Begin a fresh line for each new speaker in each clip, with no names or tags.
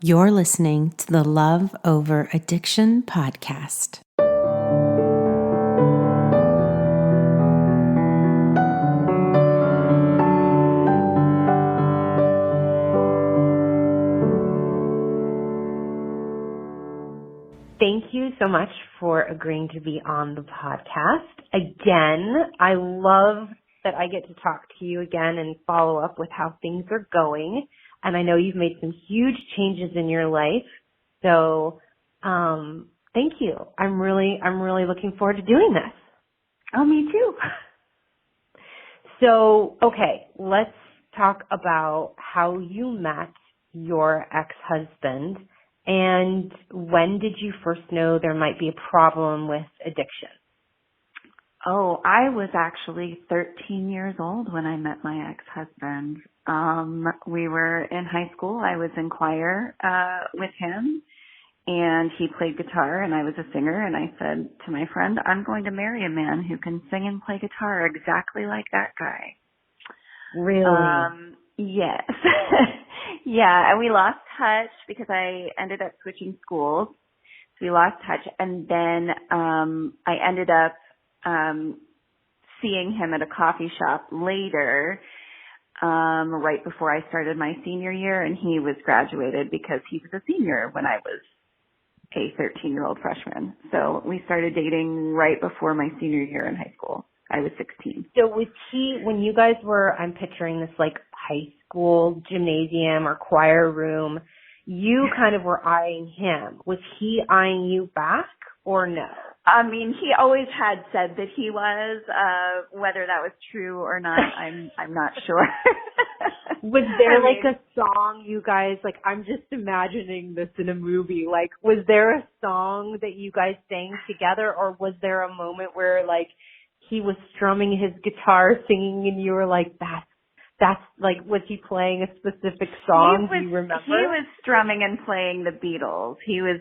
You're listening to the Love Over Addiction podcast. Thank you so much for agreeing to be on the podcast. Again, I love that I get to talk to you again and follow up with how things are going. And I know you've made some huge changes in your life. So, thank you. I'm really looking forward to doing this.
Oh, me too.
So, okay, let's talk about how you met your ex-husband and when did you first know there might be a problem with addiction?
Oh, I was actually 13 years old when I met my ex-husband. We were in high school. I was in choir with him, and he played guitar, and I was a singer, and I said to my friend, I'm going to marry a man who can sing and play guitar exactly like that guy.
Really?
Yes. Yeah, and we lost touch because I ended up switching schools. So we lost touch, and then I ended up seeing him at a coffee shop later, right before I started my senior year, and he was graduated because he was a senior when I was a 13-year-old freshman. So we started dating right before my senior year in high school. I was 16.
So was he, when you guys were, I'm picturing this like high school gymnasium or choir room, you kind of were eyeing him. Was he eyeing you back or no?
I mean, he always had said that he was, whether that was true or not, I'm not sure.
Was there like a song you guys, like I'm just imagining this in a movie, like was there a song that you guys sang together or was there a moment where like he was strumming his guitar singing and you were like, that's like, was he playing a specific song? Do you remember?
He was strumming and playing the Beatles. He was,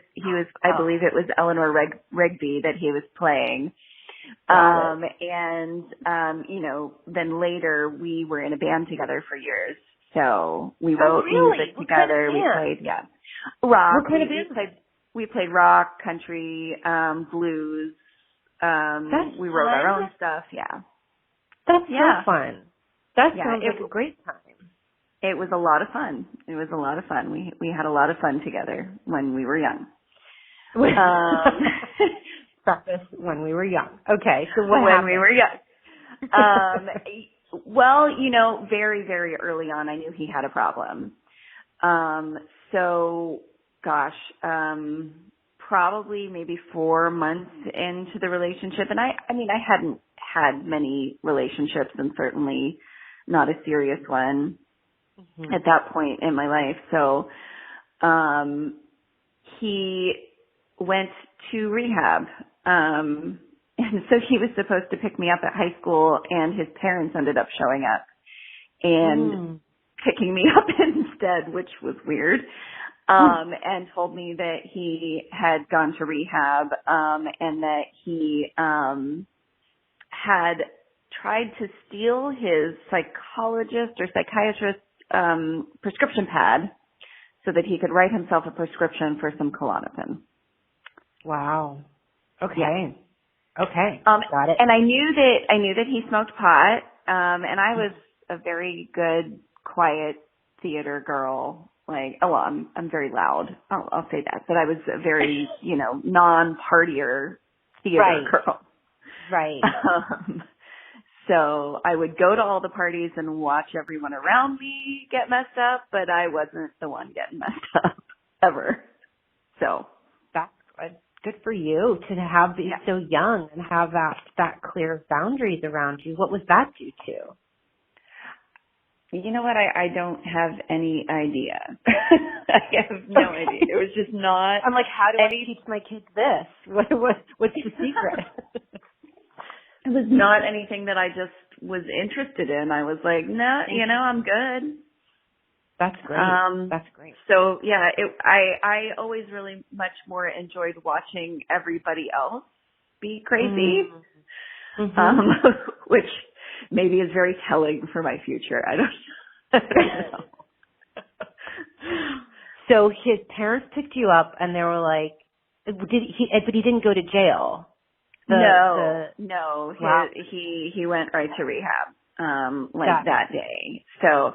I believe it was Eleanor Rigby that he was playing. You know, then later we were in a band together for years. So we wrote music together. We played, rock.
What kind of band?
We played rock, country, blues. We wrote our own stuff. Yeah.
That's so fun. That sounds like a great time.
It was a lot of fun. We had a lot of fun together when we were young.
Preface, when we were young. Okay, so what
when
happened?
we were young. Well, you know, very, very early on, I knew he had a problem. Probably maybe 4 months into the relationship, and I mean, I hadn't had many relationships, and certainly not a serious one at that point in my life. So, he went to rehab. And so he was supposed to pick me up at high school, and his parents ended up showing up and picking me up instead, which was weird. And told me that he had gone to rehab, and that he, had tried to steal his psychologist or psychiatrist, prescription pad so that he could write himself a prescription for some Klonopin.
Wow. Okay.
Yeah.
Okay. Got it.
And I knew that he smoked pot, and I was a very good, quiet theater girl. I'm very loud. I'll say that. But I was a very, non-partier theater girl.
Right.
So I would go to all the parties and watch everyone around me get messed up, but I wasn't the one getting messed up ever. So
that's good. Good for you to be so young and have that clear boundaries around you. What was that due to?
You know what? I don't have any idea. I have no idea. It was just not.
I'm like, how do I teach my kids this? What's the secret?
It was not anything that I just was interested in. I was like, no, I'm good.
That's great. That's great.
So yeah, I always really much more enjoyed watching everybody else be crazy, which maybe is very telling for my future. I don't know.
So his parents picked you up and they were like, but he didn't go to jail.
No.
Wow.
He went right to rehab,
Got
that day. So,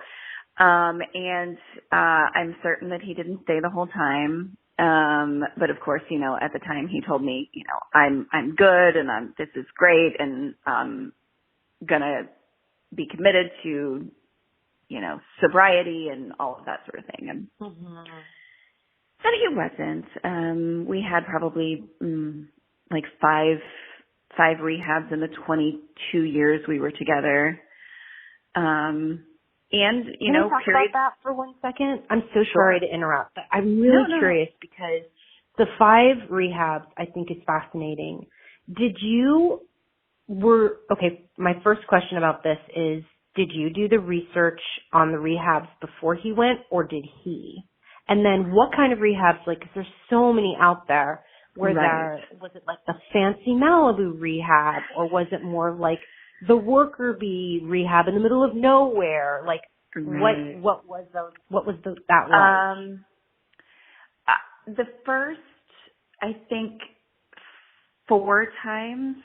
and I'm certain that he didn't stay the whole time. But of course, at the time he told me, I'm good and this is great and I'm gonna be committed to, sobriety and all of that sort of thing. And, and he wasn't. We had probably, like five rehabs in the 22 years we were together. And,
Can I talk about that for 1 second? I'm so sorry to interrupt, but I'm really curious because the 5 rehabs I think is fascinating. My first question about this is, did you do the research on the rehabs before he went or did he? And then what kind of rehabs, like, 'cause there's so many out there, was it like the fancy Malibu rehab or was it more like the worker bee rehab in the middle of nowhere? Like, what was that one?
The first, I think, 4 times,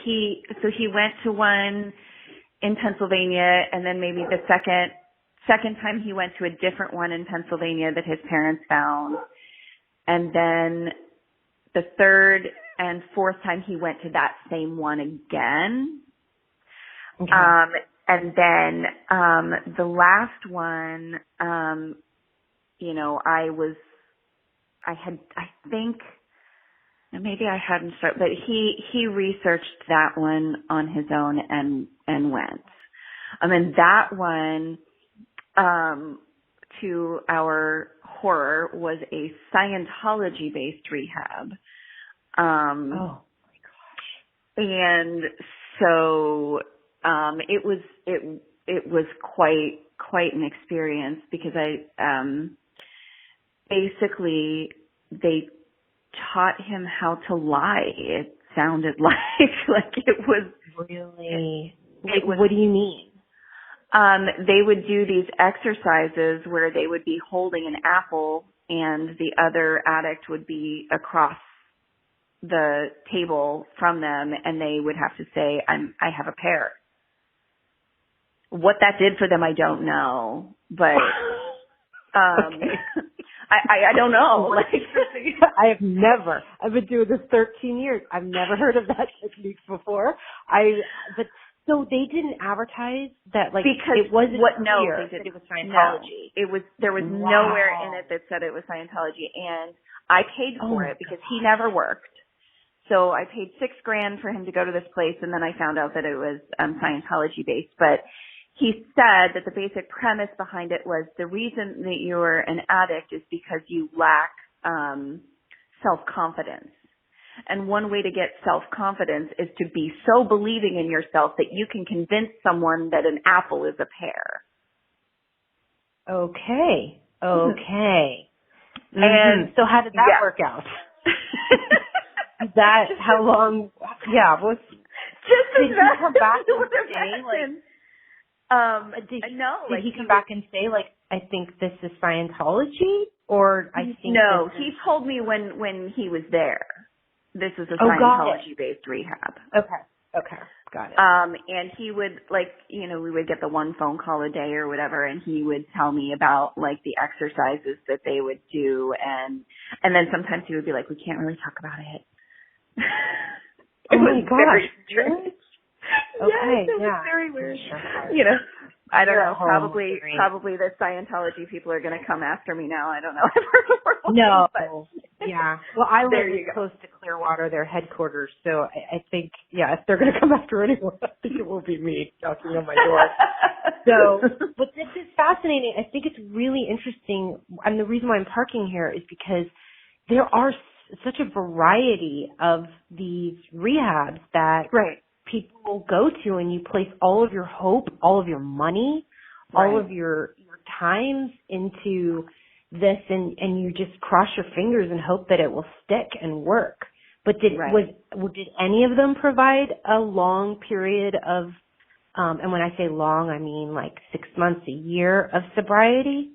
he went to one in Pennsylvania and then maybe the second time he went to a different one in Pennsylvania that his parents found. And then the 3rd and 4th time he went to that same one again. Okay. And then, the last one, maybe I hadn't started, but he researched that one on his own and went. And that one, to our horror, was a Scientology-based rehab. Oh my gosh! And so it was quite an experience because basically they taught him how to lie. It sounded like it was
really. What do you mean?
They would do these exercises where they would be holding an apple and the other addict would be across the table from them and they would have to say, I have a pear. What that did for them, I don't know, but,
okay.
I don't know.
I've been doing this 13 years. I've never heard of that technique before. So they didn't advertise that, like,
because
it wasn't clear
they didn't.
That it was Scientology.
No, there was nowhere in it that said it was Scientology, and I paid for it because he never worked. So I paid $6,000 for him to go to this place, and then I found out that it was Scientology based. But he said that the basic premise behind it was the reason that you're an addict is because you lack self-confidence. And one way to get self-confidence is to be so believing in yourself that you can convince someone that an apple is a pear.
Okay. And so how did that work out? How long? Yeah. Did he come back and say, did he come back and say, like, I think this is Scientology? Or I think
no, he told me when he was there. This is a Scientology-based rehab.
Okay, got it.
And he would, we would get the one phone call a day or whatever, and he would tell me about, the exercises that they would do, and then sometimes he would be like, we can't really talk about it.
Oh my gosh.
Strange.
Okay,
yes, it was very weird. I don't know. Probably the Scientology people are going to come after me now. I don't know.
No. Yeah. Well, I live close to Clearwater, their headquarters. So I think, if they're going to come after anyone, I think it will be me knocking on my door. But this is fascinating. I think it's really interesting. And the reason why I'm parking here is because there are such a variety of these rehabs that people go to, and you place all of your hope, all of your money, all of your times into this, and you just cross your fingers and hope that it will stick and work. But did any of them provide a long period of, and when I say long, I mean like 6 months, a year of sobriety?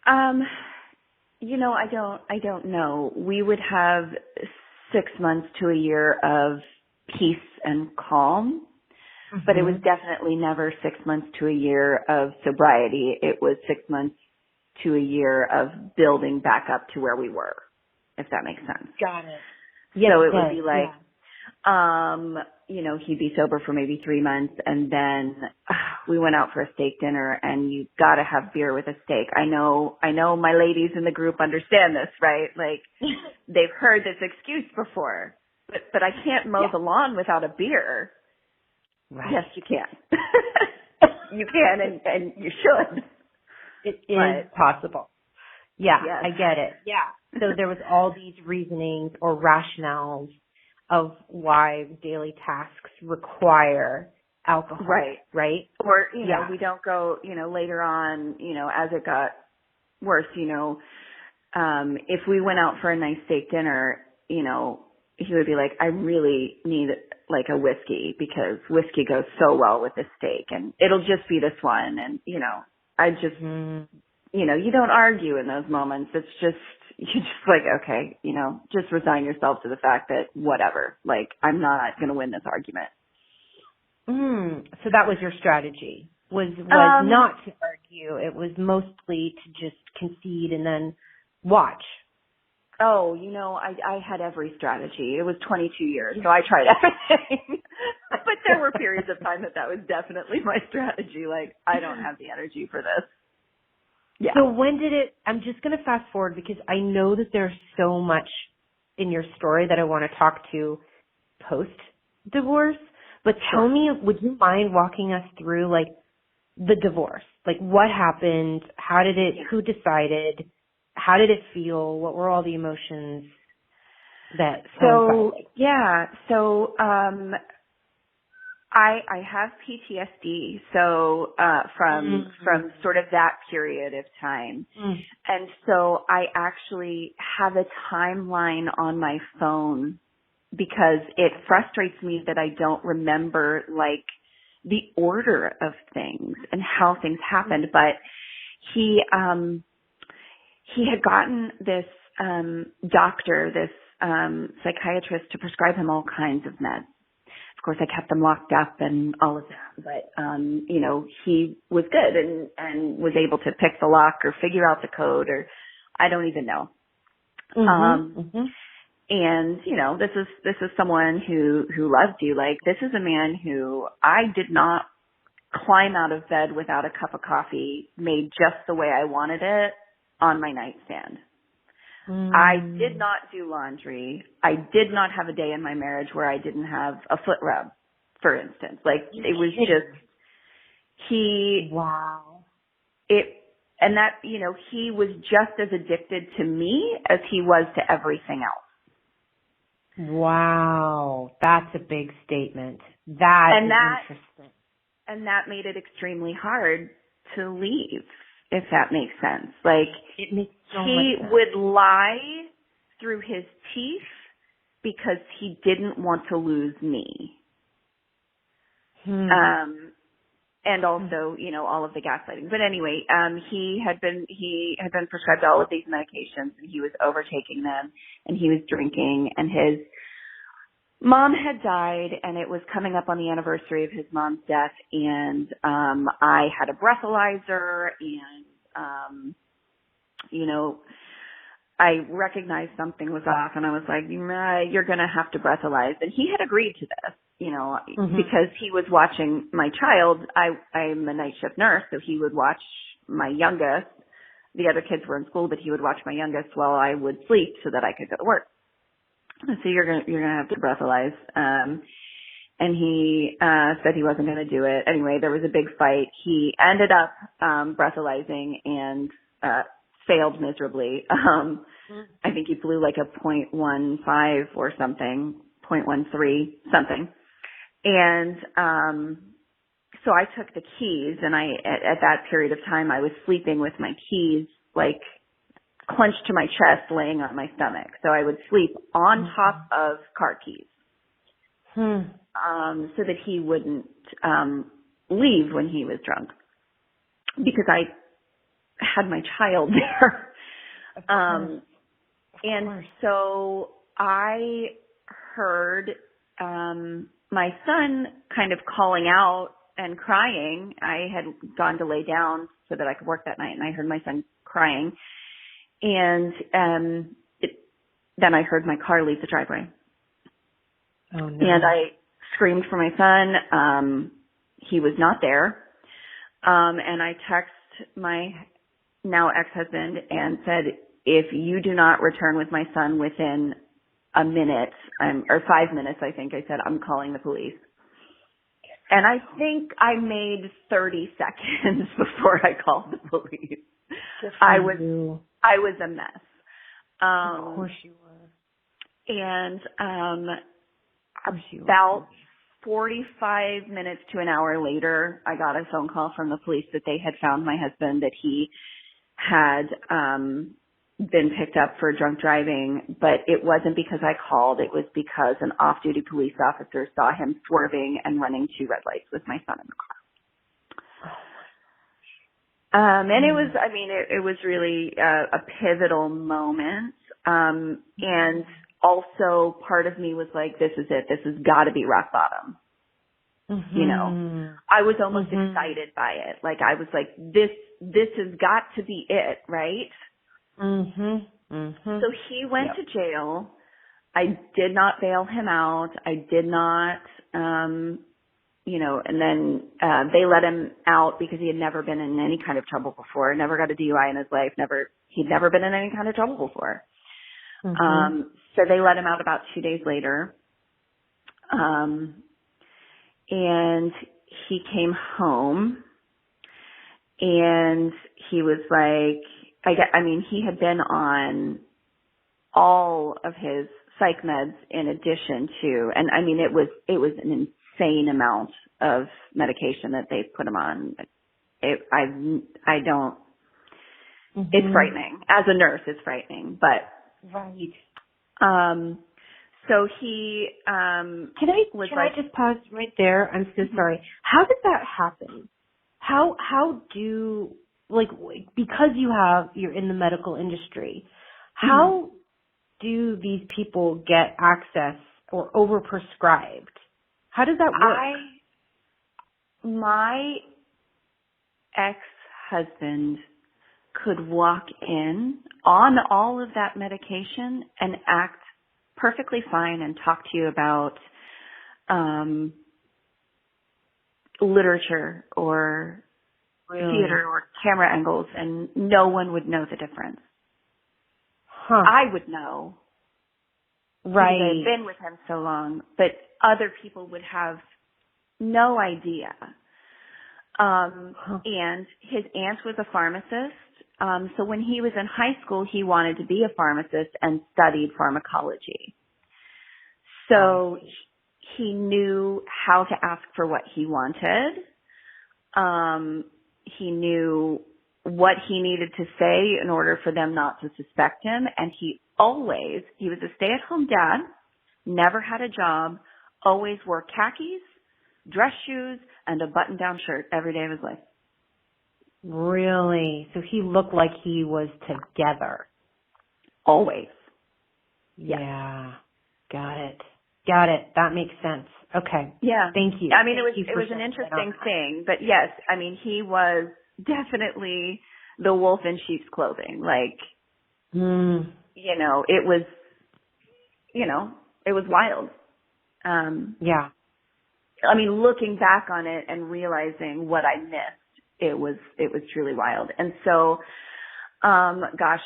Um, I don't know. We would have 6 months to a year of peace and calm, but it was definitely never 6 months to a year of sobriety. It was 6 months to a year of building back up to where we were, if that makes sense.
Got it. Yes,
So it would be like, he'd be sober for maybe 3 months, and then we went out for a steak dinner, and you got to have beer with a steak. I know my ladies in the group understand this, right? Like, they've heard this excuse before, but I can't mow the lawn without a beer.
Right.
Yes, you can. You can, and you should.
It is possible. Yeah,
yes.
I get it. Yeah. So there was all these reasonings or rationales of why daily tasks require alcohol.
Right.
Right?
Or, we don't go, later on, as it got worse, if we went out for a nice steak dinner, he would be like, I really need like a whiskey because whiskey goes so well with this steak and it'll just be this one. And, I just, you don't argue in those moments. It's just, you're just like, okay, just resign yourself to the fact that whatever, like I'm not going to win this argument.
So that was your strategy, was not to argue. It was mostly to just concede and then watch.
Oh, I had every strategy. It was 22 years, so I tried everything. But there were periods of time that was definitely my strategy. Like, I don't have the energy for this. Yeah.
So when did it, I'm just going to fast forward because I know that there's so much in your story that I want to talk to post-divorce. But tell me, would you mind walking us through, like, the divorce? Like, what happened? How did it, who decided? How did it feel? What were all the emotions that coincided?
So, I have PTSD, so, from sort of that period of time. And so I actually have a timeline on my phone because it frustrates me that I don't remember like the order of things and how things happened. But he had gotten this, doctor, this, psychiatrist to prescribe him all kinds of meds. Of course, I kept them locked up and all of that, but, he was good and was able to pick the lock or figure out the code or I don't even know. And, this is someone who loves you. Like, this is a man who I did not climb out of bed without a cup of coffee made just the way I wanted it on my nightstand. I did not do laundry. I did not have a day in my marriage where I didn't have a foot rub, for instance. Like, it was just, he was just as addicted to me as he was to everything else.
Wow. That's a big statement. That is interesting.
And that made it extremely hard to leave, if that makes sense. Like,
it makes so much
he
sense.
would lie through his teeth because he didn't want to lose me. And also, all of the gaslighting. But anyway, he had been prescribed all of these medications and he was overtaking them and he was drinking and his mom had died and it was coming up on the anniversary of his mom's death and, I had a breathalyzer and, I recognized something was off and I was like, you're going to have to breathalyze. And he had agreed to this, because he was watching my child. I'm a night shift nurse, so he would watch my youngest. The other kids were in school, but he would watch my youngest while I would sleep so that I could go to work. So you're going to have to breathalyze. And he, said he wasn't going to do it. Anyway, there was a big fight. He ended up, breathalyzing and, failed miserably. I think he blew like a 0.15 or something, 0.13 something. And, so I took the keys and at that period of time, I was sleeping with my keys, like clenched to my chest, laying on my stomach. So I would sleep on top of car keys. So that he wouldn't, leave when he was drunk. Because I had my child there.
Of course.
And so I heard my son kind of calling out and crying. I had gone to lay down so that I could work that night, and I heard my son crying. And then I heard my car leave the driveway.
Oh, no.
And I screamed for my son. He was not there. And I texted my now ex-husband and said, if you do not return with my son within a minute, or 5 minutes, I think I said, I'm calling the police. And I think I made 30 seconds before I called the police. I was a mess.
Of course you were.
And about 45 minutes to an hour later, I got a phone call from the police that they had found my husband, that he had been picked up for drunk driving, but it wasn't because I called. It was because an off-duty police officer saw him swerving and running 2 red lights with my son in the car. And it was, I mean, it was really a pivotal moment. And also part of me was like, this is it. This has got to be rock bottom. Mm-hmm. You know, I was almost excited by it. Like I was like, this has got to be it, right? So he went to jail. I did not bail him out. I did not, you know, and then they let him out because he had never been in any kind of trouble before, never got a DUI in his life, he'd never been in any kind of trouble before. So they let him out about 2 days later. And he came home and he was like, he had been on all of his psych meds in addition to, and I mean, it was an insane amount of medication that they put him on. I don't, it's frightening. As a nurse, it's frightening, but,
right.
So he,
can I just pause right there? I'm so sorry. How did that happen? How do, like, because you're in the medical industry, how do these people get access or overprescribed? How does that work?
My ex-husband could walk in on all of that medication and act perfectly fine and talk to you about literature or theater or camera angles, and no one would know the difference. I would know. Right. Because I've been with him so long, but other people would have no idea. And his aunt was a pharmacist. So when he was in high school, he wanted to be a pharmacist and studied pharmacology. So he knew how to ask for what he wanted. He knew what he needed to say in order for them not to suspect him. And he was a stay-at-home dad, never had a job, always wore khakis, dress shoes, and a button-down shirt every day of his life.
Really? So he looked like he was together.
Always. Yes.
Yeah. Got it. That makes sense. Okay.
Yeah.
Thank you.
I mean, it was an interesting thing, but yes, I mean, he was definitely the wolf in sheep's clothing. Like, you know, it was wild.
Yeah.
I mean, looking back on it and realizing what I missed, it was truly wild. And so,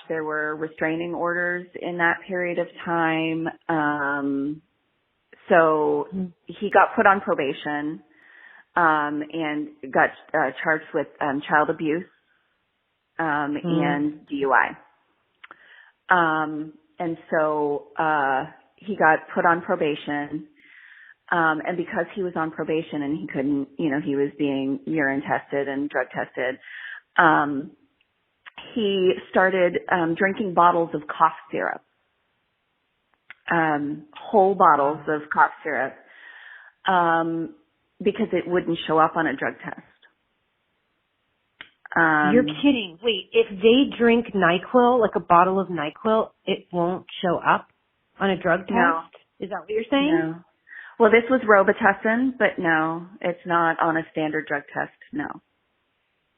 there were restraining orders in that period of time. So he got put on probation, and got charged with child abuse, and DUI. And so he got put on probation. And because he was on probation and he couldn't, he was being urine tested and drug tested, he started drinking bottles of cough syrup, whole bottles of cough syrup, because it wouldn't show up on a drug test.
You're kidding. Wait, if they drink NyQuil, like a bottle of NyQuil, it won't show up on a drug test?
No.
Is that what you're saying?
No. Well, this was Robitussin, but no, it's not on a standard drug test. No.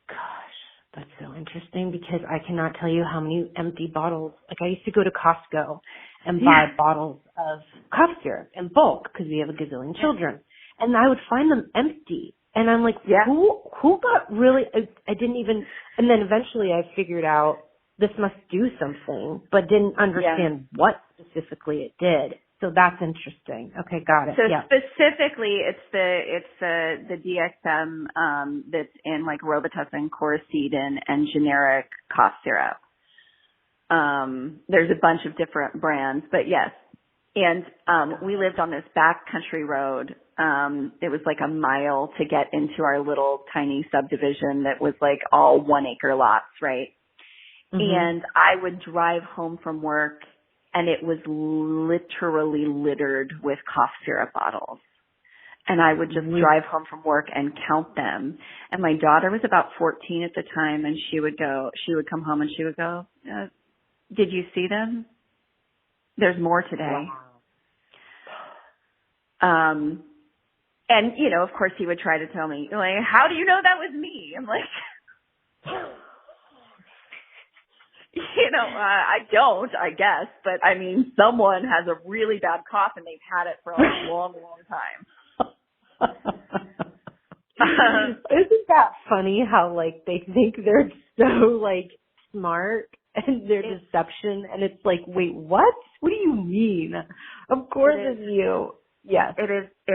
Gosh, that's so interesting because I cannot tell you how many empty bottles. Like I used to go to Costco and buy bottles of cough syrup in bulk because we have a gazillion children, and I would find them empty. And I'm like, who got really, I didn't even, and then eventually I figured out this must do something, but didn't understand what specifically it did. So that's interesting. Okay, got it.
So specifically, it's the DXM that's in like Robitussin, Coricidin, and generic cough syrup. There's a bunch of different brands, but yes. And we lived on this backcountry road. It was like a mile to get into our little tiny subdivision that was like all 1 acre lots, right? Mm-hmm. And I would drive home from work and it was literally littered with cough syrup bottles. And I would just drive home from work and count them. And my daughter was about 14 at the time, and she would come home and she would go, did you see them? There's more today.
Wow.
And, you know, of course he would try to tell me, like, how do you know that was me? I'm like, you know, I don't, I guess. But, I mean, someone has a really bad cough and they've had it for a long, long time.
Isn't that funny how, like, they think they're so, like, smart and their deception, and it's like, wait, what? What do you mean? Of course it's you. Yes.
It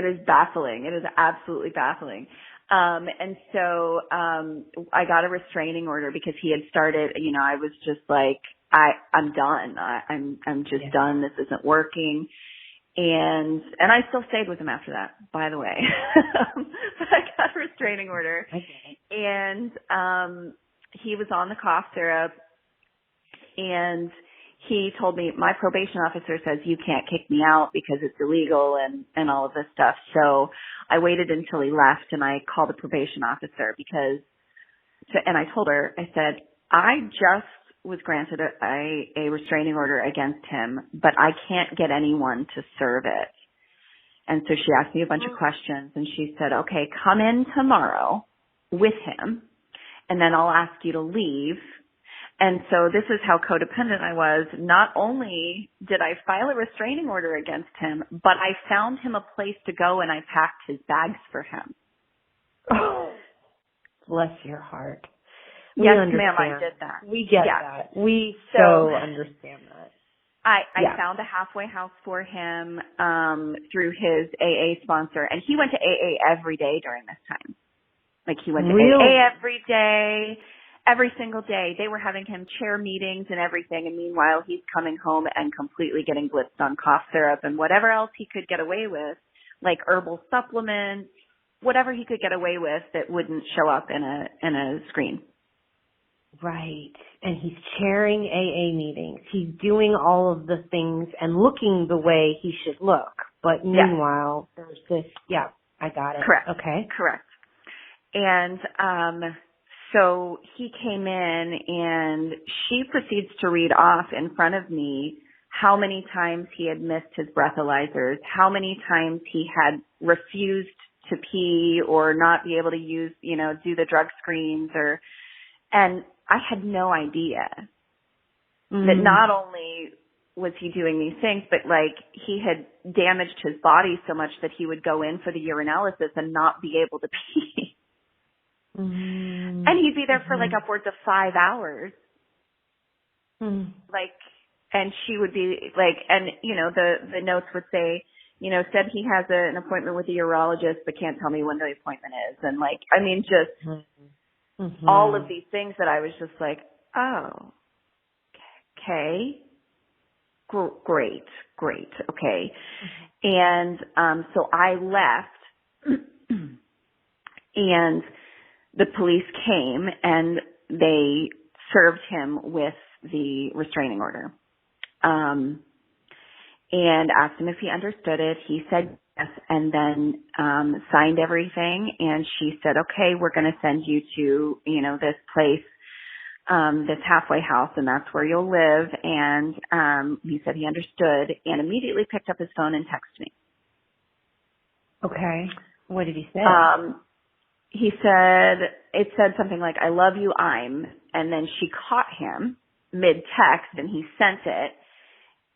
is baffling. It is absolutely baffling. And so I got a restraining order because he had started, you know, I was just like, I'm done. I'm just done. This isn't working. And I still stayed with him after that, by the way. But I got a restraining order.
Okay.
And he was on the cough syrup, and he told me, my probation officer says you can't kick me out because it's illegal and all of this stuff. So I waited until he left and I called the probation officer and I told her, I said, I just was granted a restraining order against him, but I can't get anyone to serve it. And so she asked me a bunch of questions and she said, okay, come in tomorrow with him and then I'll ask you to leave. And so this is how codependent I was. Not only did I file a restraining order against him, but I found him a place to go and I packed his bags for him.
Oh, bless your heart.
Yes, ma'am, I did that.
We get that. We so understand that.
I found a halfway house for him through his AA sponsor, and he went to AA every day during this time. Like he went to AA every day. Every single day, they were having him chair meetings and everything, and meanwhile, he's coming home and completely getting blitzed on cough syrup and whatever else he could get away with, like herbal supplements, whatever he could get away with that wouldn't show up in a screen.
Right. And he's chairing AA meetings. He's doing all of the things and looking the way he should look. But meanwhile, there's this, I got it.
Correct.
Okay.
Correct. And, so he came in and she proceeds to read off in front of me how many times he had missed his breathalyzers, how many times he had refused to pee or not be able to use, you know, do the drug screens and I had no idea that not only was he doing these things, but like he had damaged his body so much that he would go in for the urinalysis and not be able to pee. And he'd be there for like upwards of 5 hours. Like, and she would be like, and you know, the notes would say, you know, said he has an appointment with a urologist, but can't tell me when the appointment is. And like, I mean, just all of these things that I was just like, oh, okay, great, okay. And so I left, and the police came and they served him with the restraining order, and asked him if he understood it. He said and then signed everything. And she said, okay, we're going to send you to, this place, this halfway house, and that's where you'll live. And he said he understood and immediately picked up his phone and texted me.
Okay. What did he say?
He said, it said something like, I love you, and then she caught him mid-text and he sent it,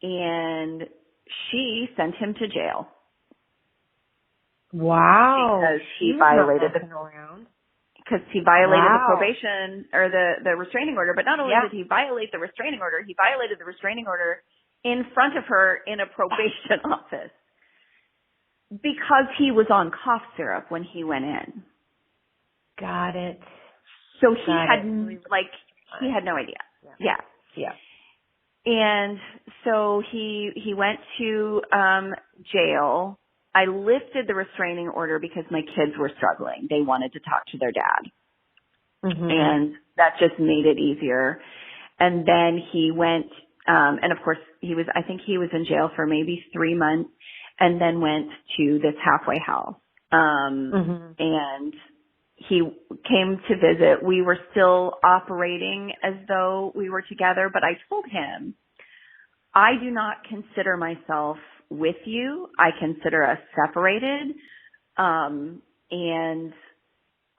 and she sent him to jail.
Wow.
Because he violated the probation or the restraining order. But not only did he violate the restraining order, he violated the restraining order in front of her in a probation office because he was on cough syrup when he went in.
Got it.
So he had no idea. Yeah. And so he went to jail. I lifted the restraining order because my kids were struggling. They wanted to talk to their dad. Mm-hmm. And that just made it easier. And then he went, and of course I think he was in jail for maybe 3 months, and then went to this halfway house. And he came to visit. We were still operating as though we were together, but I told him, I do not consider myself with you. I consider us separated. And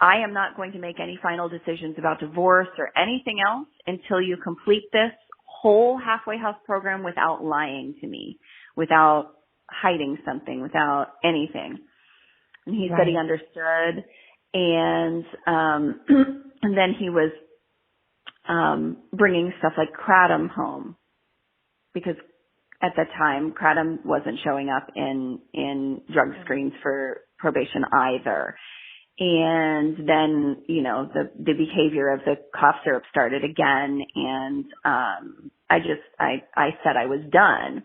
I am not going to make any final decisions about divorce or anything else until you complete this whole halfway house program without lying to me, without hiding something, without anything. And he said he understood. And then he was bringing stuff like kratom home, because at that time kratom wasn't showing up in drug screens for probation either. And then, the behavior of the cough syrup started again, and I said I was done.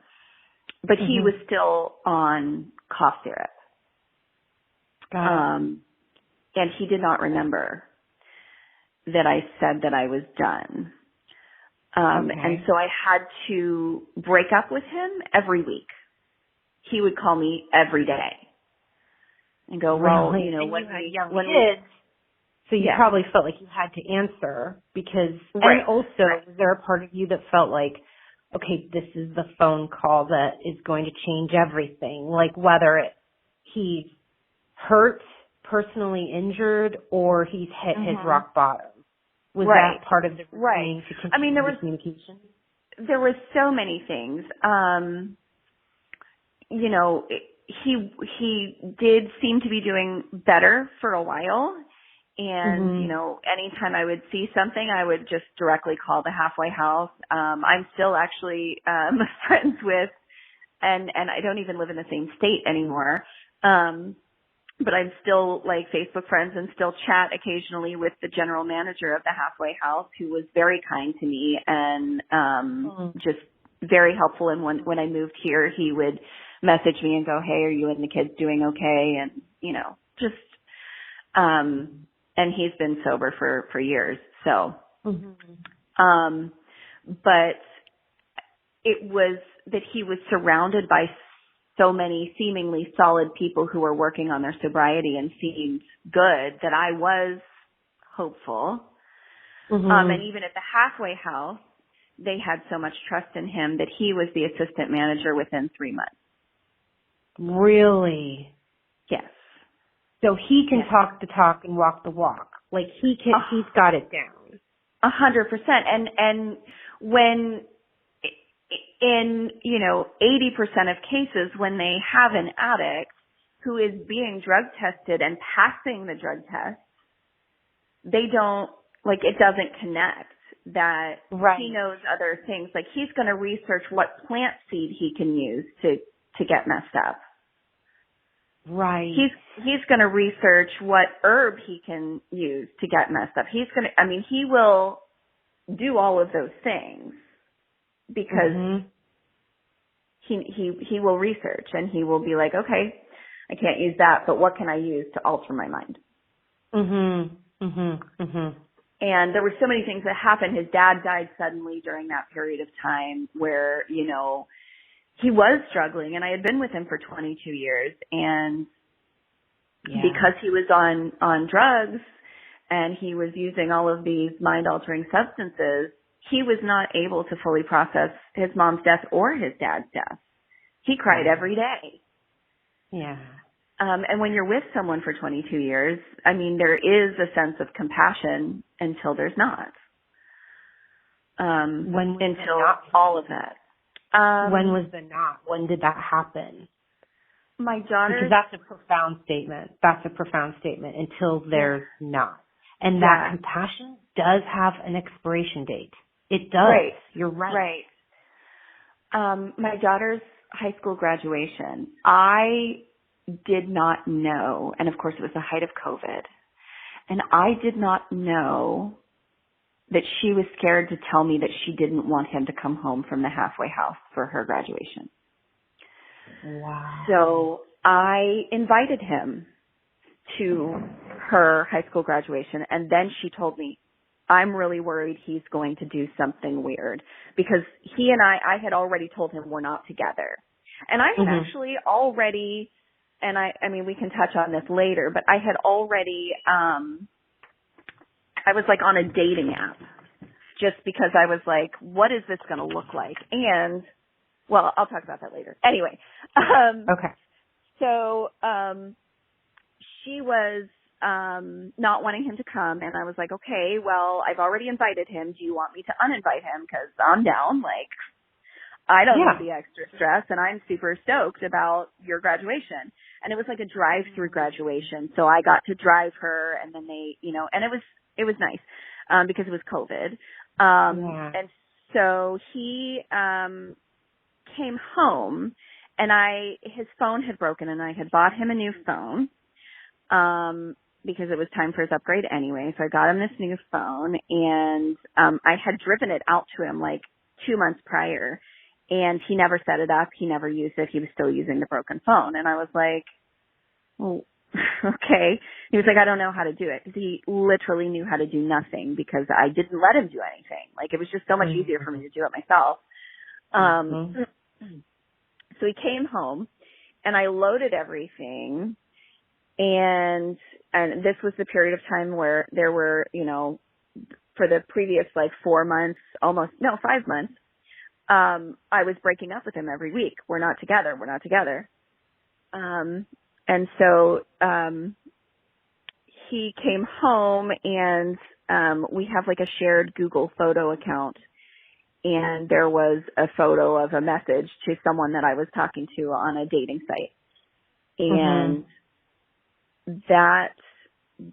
But he was still on cough syrup. And he did not remember that I said that I was done. And so I had to break up with him every week. He would call me every day and go, well,
when
you
had young kids, so you probably felt like you had to answer because, and also was there a part of you that felt like, okay, this is the phone call that is going to change everything, like whether he's hurt, personally injured, or he's hit his rock bottom. Was that part of the reasoning to continue the communication?
There were so many things. He did seem to be doing better for a while. And, anytime I would see something, I would just directly call the halfway house. I'm still actually friends with, and I don't even live in the same state anymore. But I'm still like Facebook friends and still chat occasionally with the general manager of the halfway house, who was very kind to me and just very helpful. And when I moved here, he would message me and go, hey, are you and the kids doing okay? And, and he's been sober for years. So, but it was that he was surrounded by so many seemingly solid people who were working on their sobriety and seemed good that I was hopeful. And even at the halfway house, they had so much trust in him that he was the assistant manager within 3 months.
Really?
Yes.
So he can talk the talk and walk the walk. Like he's got it down.
100%. And when in, 80% of cases when they have an addict who is being drug tested and passing the drug test, they don't, it doesn't connect that he knows other things. Like he's going to research what plant seed he can use to get messed up.
Right.
He's going to research what herb he can use to get messed up. He will do all of those things because he will research and he will be like, okay, I can't use that, but what can I use to alter my mind? And there were so many things that happened. His dad died suddenly during that period of time where, he was struggling, and I had been with him for 22 years, and because he was on drugs and he was using all of these mind-altering substances, he was not able to fully process his mom's death or his dad's death. He cried every day.
Yeah.
And when you're with someone for 22 years, I mean, there is a sense of compassion until there's not. Until all of that.
When was the not? When did that happen?
My daughter.
Because that's a profound statement. That's a profound statement. Until there's not. And that compassion does have an expiration date. It does.
Right.
You're right.
Right. My daughter's high school graduation, I did not know, and of course it was the height of COVID, and I did not know that she was scared to tell me that she didn't want him to come home from the halfway house for her graduation.
Wow.
So I invited him to her high school graduation, and then she told me, I'm really worried he's going to do something weird, because he and I had already told him we're not together. And I had actually already, and I mean, we can touch on this later, but I had already, I was like on a dating app just because I was like, what is this going to look like? And, well, I'll talk about that later. Anyway.
Okay.
So, she was, not wanting him to come, and I was like, okay, well, I've already invited him. Do you want me to uninvite him? Because I'm down. Like, I don't need the extra stress, and I'm super stoked about your graduation. And it was like a drive-through graduation, so I got to drive her, and then they, and it was nice, because it was COVID. And so he, came home, and his phone had broken, and I had bought him a new phone, because it was time for his upgrade anyway. So I got him this new phone, and I had driven it out to him like 2 months prior, and he never set it up. He never used it. He was still using the broken phone. And I was like, well, okay. He was like, I don't know how to do it. 'Cause he literally knew how to do nothing because I didn't let him do anything. Like, it was just so much easier for me to do it myself. So he came home, and I loaded everything. And this was the period of time where there were, for the previous 4 months, 5 months, I was breaking up with him every week. We're not together. And so, he came home, and, we have a shared Google photo account, and there was a photo of a message to someone that I was talking to on a dating site. And that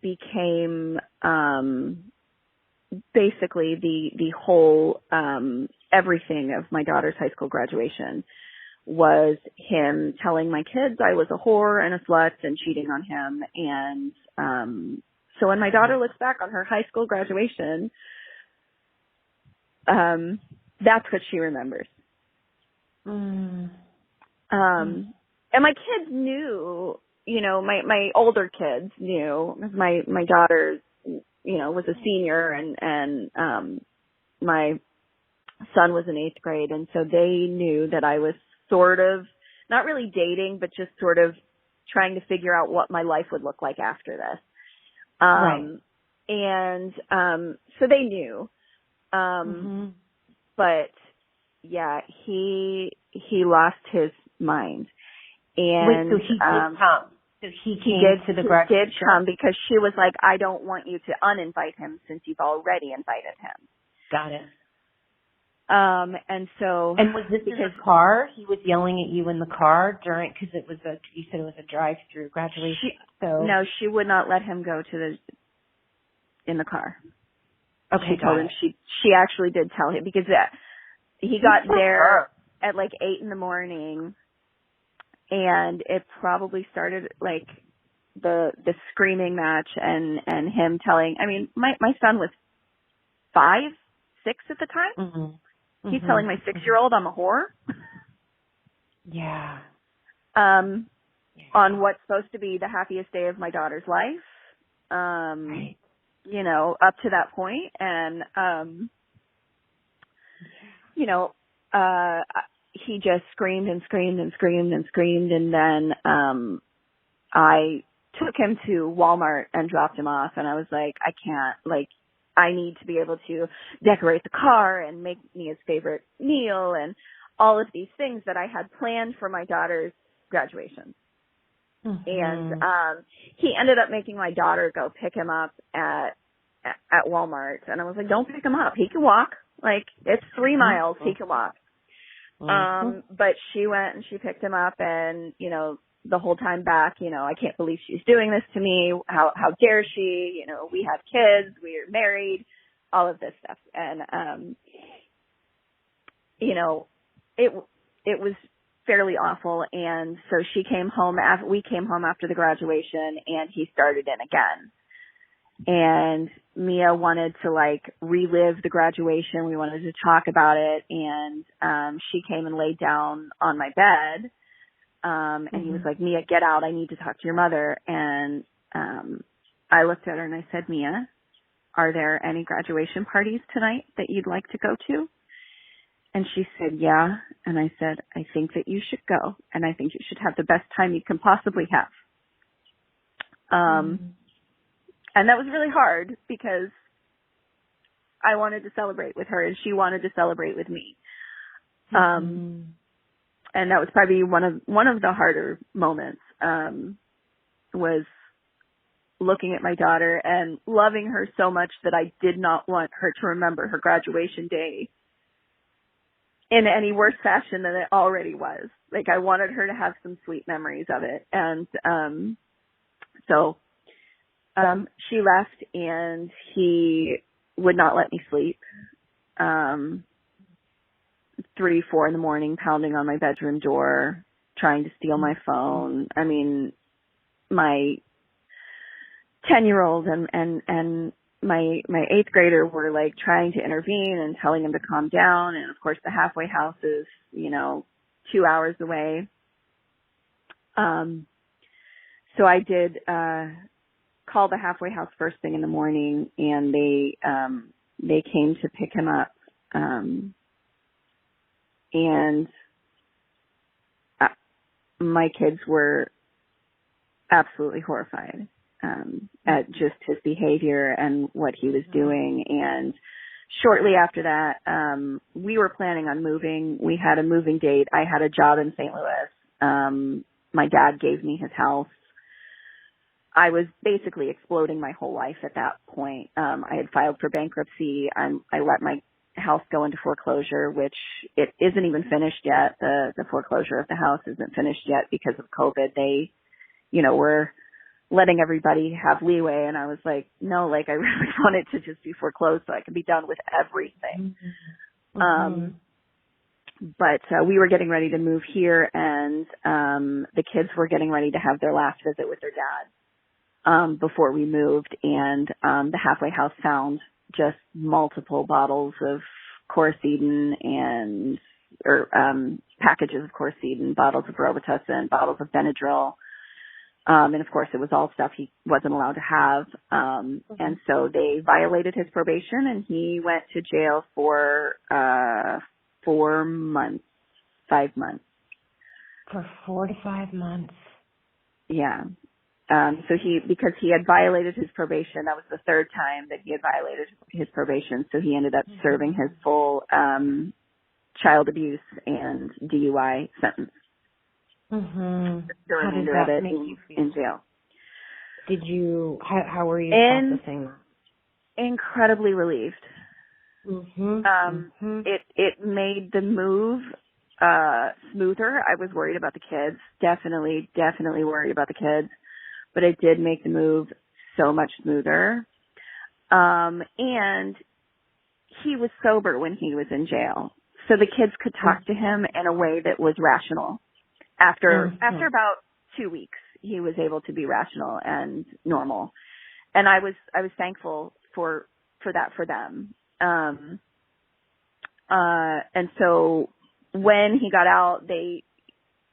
became basically the whole everything of my daughter's high school graduation was him telling my kids I was a whore and a slut and cheating on him. And so when my daughter looks back on her high school graduation, that's what she remembers. And my kids knew, my older kids knew. My daughter, was a senior, and my son was in 8th grade, and so they knew that I was sort of not really dating, but just sort of trying to figure out what my life would look like after this. And so they knew. But yeah, he lost his mind. And
wait, so he did come. So he came to the graduation.
He did come because she was like, I don't want you to uninvite him since you've already invited him.
Got it.
And so.
And was this in his car? He was yelling at you in the car because you said it was a drive-through graduation.
No, she would not let him go in the car.
Okay,
she told him she actually did tell him because he got there at 8 a.m. and it probably started the screaming match and him telling. I mean, my son was 5, 6 at the time. He's telling my 6-year-old I'm a whore.
Yeah.
On what's supposed to be the happiest day of my daughter's life.
Right.
Up to that point. And, he just screamed and screamed and screamed and screamed. And then, I took him to Walmart and dropped him off. And I was like, I can't, like, I need to be able to decorate the car and make me his favorite meal and all of these things that I had planned for my daughter's graduation. Mm-hmm. And he ended up making my daughter go pick him up at Walmart. And I was like, don't pick him up. He can walk. Like, it's 3 miles. He can walk. But she went and she picked him up, and, you know, the whole time back, you know, I can't believe she's doing this to me. How dare she? You know, we have kids, we're married, all of this stuff. And, you know, it was fairly awful. And so she came home we came home after the graduation, and he started in again. And Mia wanted to, like, relive the graduation. We wanted to talk about it. And she came and laid down on my bed. And he was like, Mia, get out. I need to talk to your mother. And I looked at her and I said, Mia, are there any graduation parties tonight that you'd like to go to? And she said, yeah. And I said, I think that you should go. And I think you should have the best time you can possibly have. And that was really hard because I wanted to celebrate with her and she wanted to celebrate with me. And that was probably one of the harder moments, was looking at my daughter and loving her so much that I did not want her to remember her graduation day in any worse fashion than it already was. Like, I wanted her to have some sweet memories of it. And so she left, and he would not let me sleep. 3, 4 in the morning, pounding on my bedroom door, trying to steal my phone. I mean, my 10-year-old and my 8th grader were, like, trying to intervene and telling him to calm down. And of course the halfway house is, you know, 2 hours away. So I did, call the halfway house first thing in the morning, and they came to pick him up. And my kids were absolutely horrified at just his behavior and what he was doing. And shortly after that, we were planning on moving. We had a moving date. I had a job in St. Louis. My dad gave me his house. I was basically exploding my whole life at that point. I had filed for bankruptcy. I let my house go into foreclosure, which it isn't even finished yet. The foreclosure of the house isn't finished yet because of COVID. They, you know, were letting everybody have leeway. And I was like, no, like, I really wanted to just be foreclosed so I could be done with everything. But we were getting ready to move here, and the kids were getting ready to have their last visit with their dad before we moved. And the halfway house found just multiple bottles of Chlorocidin or packages of Chlorocidin, bottles of Robitussin, bottles of Benadryl. And of course it was all stuff he wasn't allowed to have. And so they violated his probation, and he went to jail for 4 months, 5 months.
For 4 to 5 months.
Yeah. So because he had violated his probation, that was the 3rd time that he had violated his probation. So he ended up serving his full, child abuse and DUI sentence. The remainder of it in jail.
Did you, how were you processing that?
Incredibly relieved. It made the move, smoother. I was worried about the kids. Definitely worried about the kids. But it did make the move so much smoother. And he was sober when he was in jail. So the kids could talk to him in a way that was rational. After about 2 weeks, he was able to be rational and normal. And I was thankful for that for them. And so when he got out, they,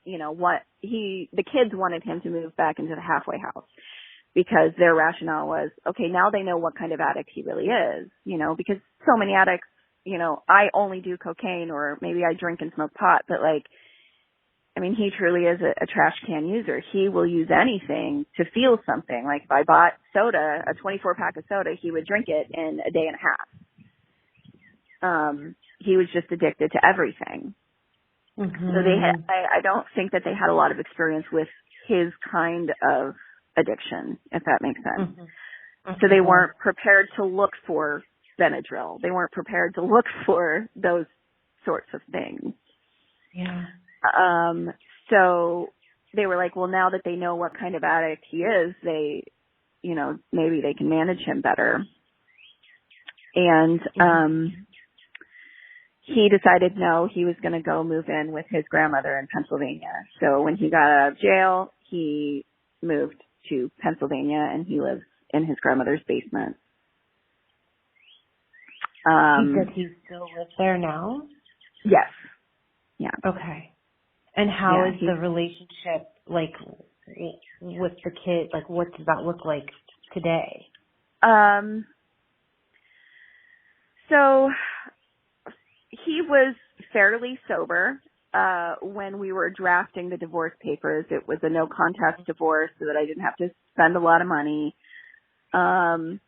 you know, the kids wanted him to move back into the halfway house because their rationale was, okay, now they know what kind of addict he really is, you know, because so many addicts, I only do cocaine, or maybe I drink and smoke pot, but like, I mean, he truly is a trash can user. He will use anything to feel something. Like if I bought soda, a 24 pack of soda, he would drink it in a day and a half. He was just addicted to everything.
Mm-hmm.
So I don't think that they had a lot of experience with his kind of addiction, if that makes sense.
Mm-hmm.
So they weren't prepared to look for Benadryl. They weren't prepared to look for those sorts of things.
Yeah.
So they were like, well, now that they know what kind of addict he is, they, maybe they can manage him better. And, he decided no, he was going to go move in with his grandmother in Pennsylvania. So when he got out of jail, he moved to Pennsylvania and he lives in his grandmother's basement.
Does he still live there now?
Yes. Yeah.
Okay. And how is the relationship like with the kid? Like, what does that look like today?
So he was fairly sober when we were drafting the divorce papers. It was a no contest divorce so that I didn't have to spend a lot of money.
Nice.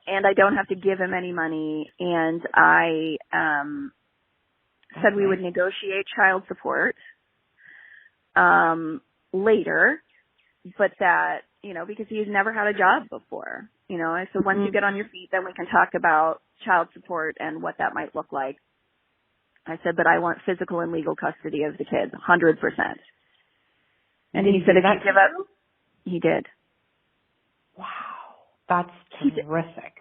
And I don't have to give him any money. And I said we would negotiate child support later, but that, because he's never had a job before, I said, once you get on your feet, then we can talk about child support and what that might look like. I said, but I want physical and legal custody of the kids, 100%. And he said, if you give up, he did.
Wow. That's terrific.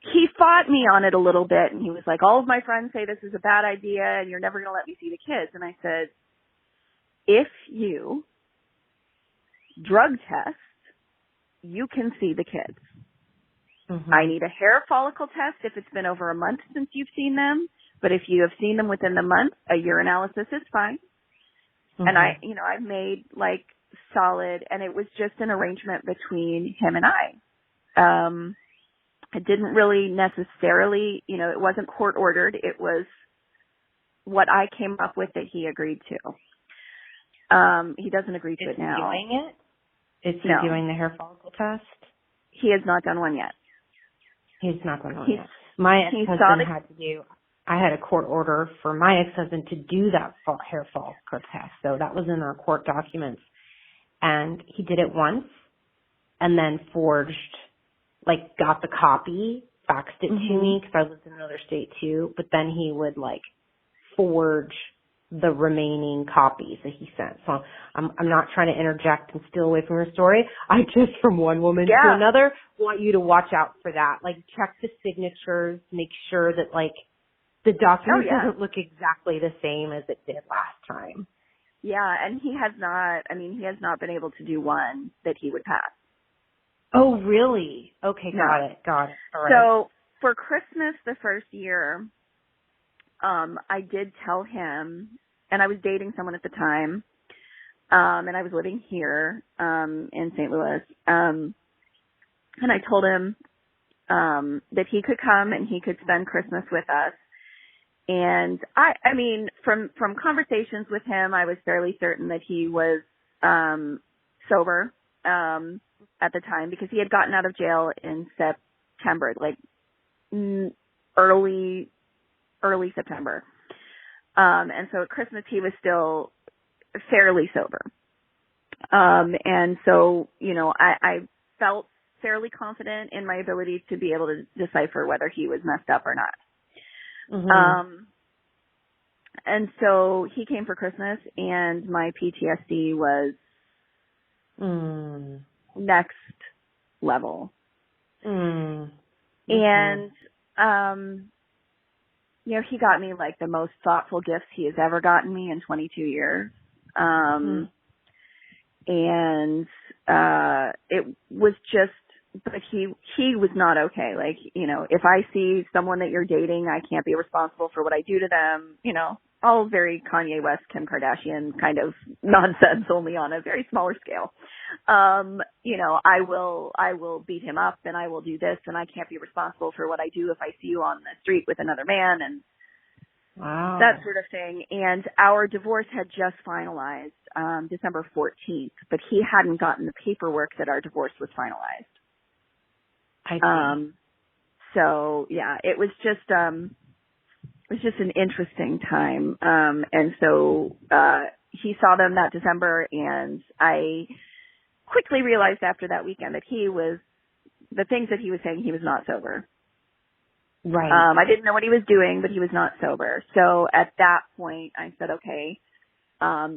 He fought me on it a little bit, and he was like, all of my friends say this is a bad idea, and you're never going to let me see the kids. And I said, if you drug test, you can see the kids. Mm-hmm. I need a hair follicle test if it's been over a month since you've seen them. But if you have seen them within the month, a urinalysis is fine. Mm-hmm. And I've made like solid, and it was just an arrangement between him and I. It didn't really necessarily, it wasn't court ordered. It was what I came up with that he agreed to. He doesn't agree to it now.
Is he doing it? Is he doing the hair follicle test?
He has not done one yet.
He's not done one yet. My ex-husband I had a court order for my ex-husband to do that hair follicle test. So that was in our court documents. And he did it once and then got the copy, faxed it to me because I lived in another state too. But then he would forge the remaining copies that he sent. So I'm not trying to interject and steal away from your story. I just, from one woman to another, want you to watch out for that. Check the signatures, make sure that the document doesn't look exactly the same as it did last time.
Yeah, and he has not been able to do one that he would pass.
Oh, really? Okay, got it. All right.
So for Christmas the first year, I did tell him, and I was dating someone at the time, and I was living here in St. Louis, and I told him that he could come and he could spend Christmas with us. And I mean, from conversations with him, I was fairly certain that he was sober at the time because he had gotten out of jail in September, early September. And so at Christmas he was still fairly sober. And so, I felt fairly confident in my ability to be able to decipher whether he was messed up or not. Mm-hmm. And so he came for Christmas and my PTSD was next level. Mm. And, he got me the most thoughtful gifts he has ever gotten me in 22 years. And, it was just, but he was not okay. If I see someone that you're dating, I can't be responsible for what I do to them. all very Kanye West, Kim Kardashian kind of nonsense, only on a very smaller scale. You know, I will beat him up and I will do this and I can't be responsible for what I do if I see you on the street with another man and
Wow.
that sort of thing. And our divorce had just finalized, December 14th, but he hadn't gotten the paperwork that our divorce was finalized.
I see.
So yeah, it was just an interesting time. And so, he saw them that December and I quickly realized after that weekend that the things that he was saying, he was not sober.
Right.
I didn't know what he was doing, but he was not sober. So at that point I said, okay,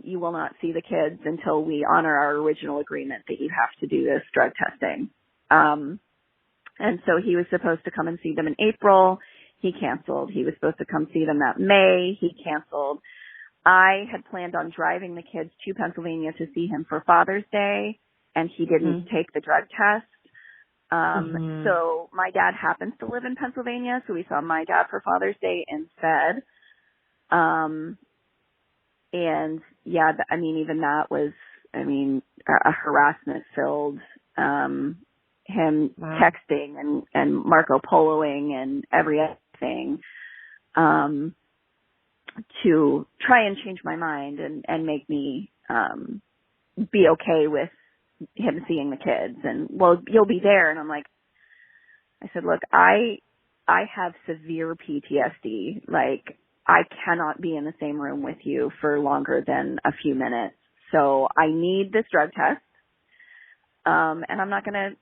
you will not see the kids until we honor our original agreement that you have to do this drug testing. And so he was supposed to come and see them in April. He canceled. He was supposed to come see them that May. He canceled. I had planned on driving the kids to Pennsylvania to see him for Father's Day, and he didn't take the drug test. So my dad happens to live in Pennsylvania, so we saw my dad for Father's Day instead. And yeah, I mean, even that was, I mean, a harassment filled, him texting and Marco Poloing and everything, to try and change my mind and make me, be okay with him seeing the kids and, well, you'll be there. And I'm like, I said, look, I have severe PTSD. Like, I cannot be in the same room with you for longer than a few minutes. So I need this drug test. And I'm not gonna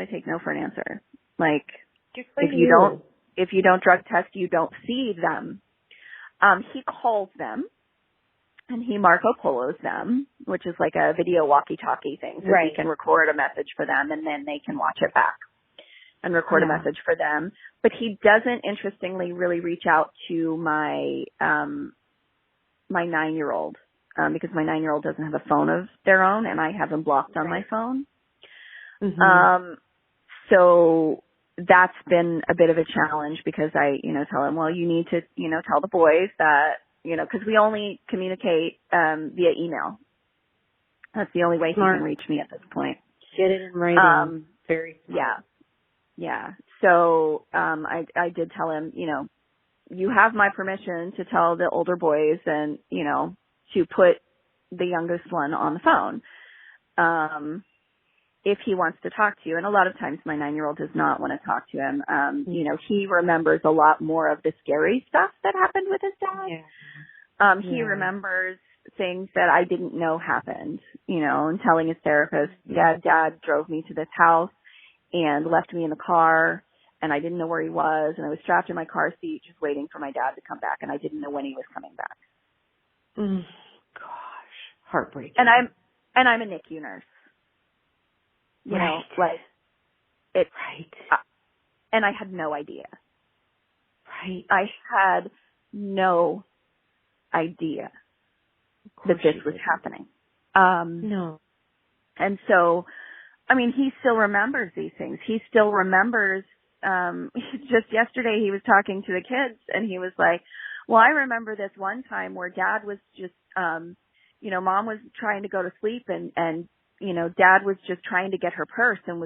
take no for an answer. Like, if you don't drug test, you don't see them. He calls them and he Marco Polos them, which is like a video walkie-talkie thing. So he can record a message for them and then they can watch it back and record a message for them. But he doesn't, interestingly, really reach out to my 9-year-old, because my 9-year-old doesn't have a phone of their own and I have them blocked on my phone. So that's been a bit of a challenge because I, tell him, well, you need to, tell the boys that, cause we only communicate, via email. That's the only way he can reach me at this point.
Get it in writing. Very smart.
Yeah. So, I did tell him, you have my permission to tell the older boys and, to put the youngest one on the phone. If he wants to talk to you. And a lot of times my 9-year-old does not want to talk to him. He remembers a lot more of the scary stuff that happened with his dad. Yeah. He remembers things that I didn't know happened, and telling his therapist, dad drove me to this house and left me in the car and I didn't know where he was. And I was strapped in my car seat just waiting for my dad to come back. And I didn't know when he was coming back.
Gosh, heartbreaking.
And I'm a NICU nurse. You know, like it, and I had no idea. I had no idea that this was happening.
No.
And so, I mean, he still remembers these things. He still remembers, just yesterday he was talking to the kids and he was like, well, I remember this one time where dad was just, mom was trying to go to sleep and dad was just trying to get her purse and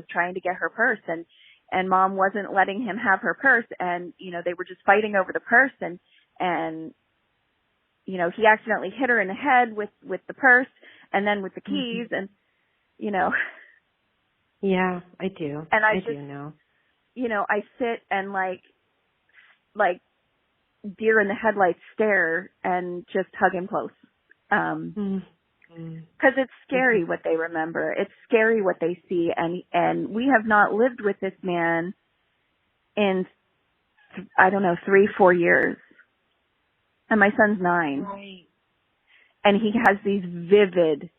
mom wasn't letting him have her purse and, they were just fighting over the purse and, he accidentally hit her in the head with the purse and then with the keys and,
Yeah, I do.
And I
do know.
I sit and like deer in the headlights stare and just hug him close. Because it's scary what they remember. It's scary what they see. And we have not lived with this man in, 3-4 years. And my son's 9.
Right.
And he has these vivid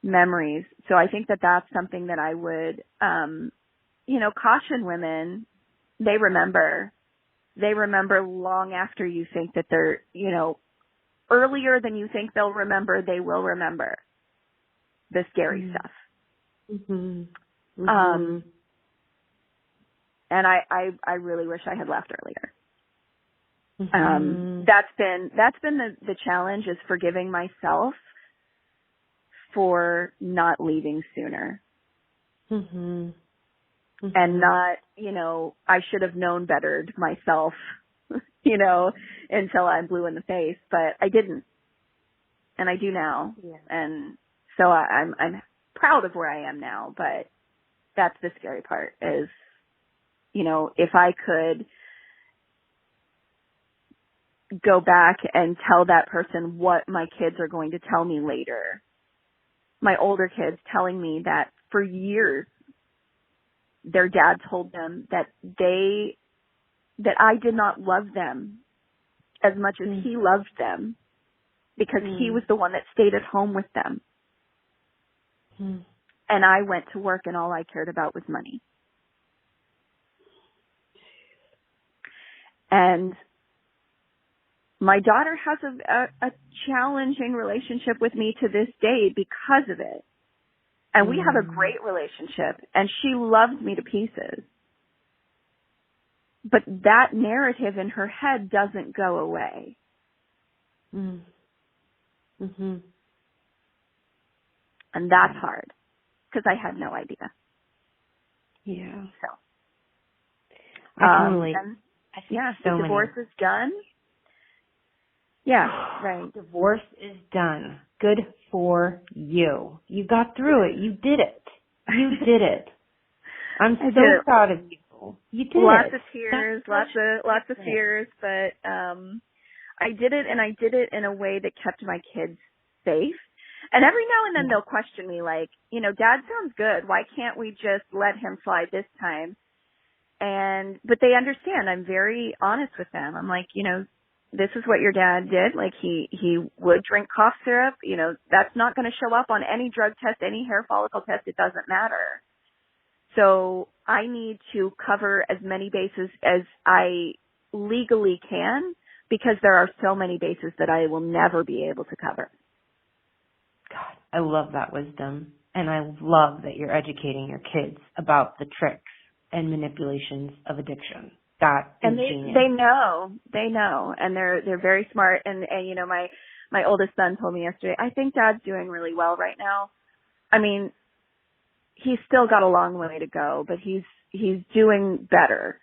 memories. So I think that that's something that I would, caution women. They remember long after you think that they're, earlier than you think they'll remember, they will remember the scary stuff. And I really wish I had left earlier.
Mm-hmm.
That's been the challenge, is forgiving myself for not leaving sooner.
Mm-hmm. Mm-hmm.
And not, I should have known bettered myself, until I'm blue in the face, but I didn't. And I do now.
Yeah.
And so I'm proud of where I am now, but that's the scary part is, if I could go back and tell that person what my kids are going to tell me later. My older kids telling me that for years their dad told them that I did not love them as much as he loved them because he was the one that stayed at home with them. And I went to work and all I cared about was money. And my daughter has a challenging relationship with me to this day because of it. And we have a great relationship, and she loves me to pieces. But that narrative in her head doesn't go away.
Mm-hmm.
And that's hard, because I had no idea.
Yeah.
So.
I totally.
The divorce is done. Yeah, right.
Divorce is done. Good for you. You got through it. You did it. You did it. I'm so proud of you. You did
lots
it.
Of tears, lots of fears, but I did it, and I did it in a way that kept my kids safe. And every now and then they'll question me, like, Dad sounds good. Why can't we just let him fly this time? But they understand. I'm very honest with them. I'm like, this is what your dad did. Like he would drink cough syrup. That's not going to show up on any drug test, any hair follicle test. It doesn't matter. So I need to cover as many bases as I legally can, because there are so many bases that I will never be able to cover.
God, I love that wisdom. And I love that you're educating your kids about the tricks and manipulations of addiction. That is genius.
They know, and they're very smart. And my oldest son told me yesterday, I think Dad's doing really well right now. I mean, he's still got a long way to go, but he's doing better.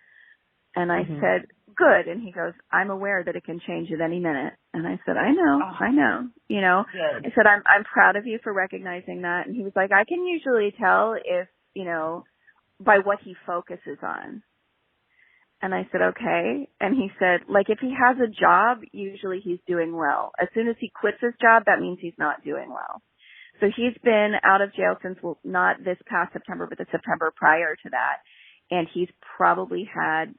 And I said, good. And he goes, I'm aware that it can change at any minute. And I said, I know.
Good.
I said, I'm proud of you for recognizing that. And he was like, I can usually tell if, by what he focuses on. And I said, okay. And he said, like, if he has a job, usually he's doing well. As soon as he quits his job, that means he's not doing well. So he's been out of jail since, not this past September, but the September prior to that. And he's probably had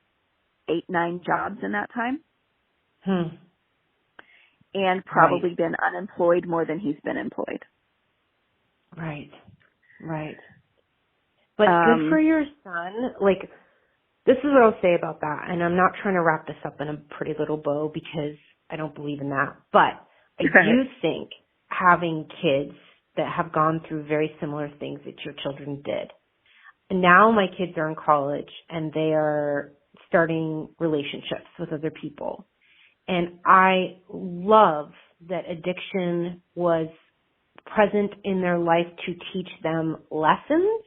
8-9 jobs in that time. And probably been unemployed more than he's been employed.
Right. But good for your son. Like, this is what I'll say about that, and I'm not trying to wrap this up in a pretty little bow because I don't believe in that, but I do think having kids that have gone through very similar things that your children did. And now my kids are in college, and they are starting relationships with other people. And I love that addiction was present in their life to teach them lessons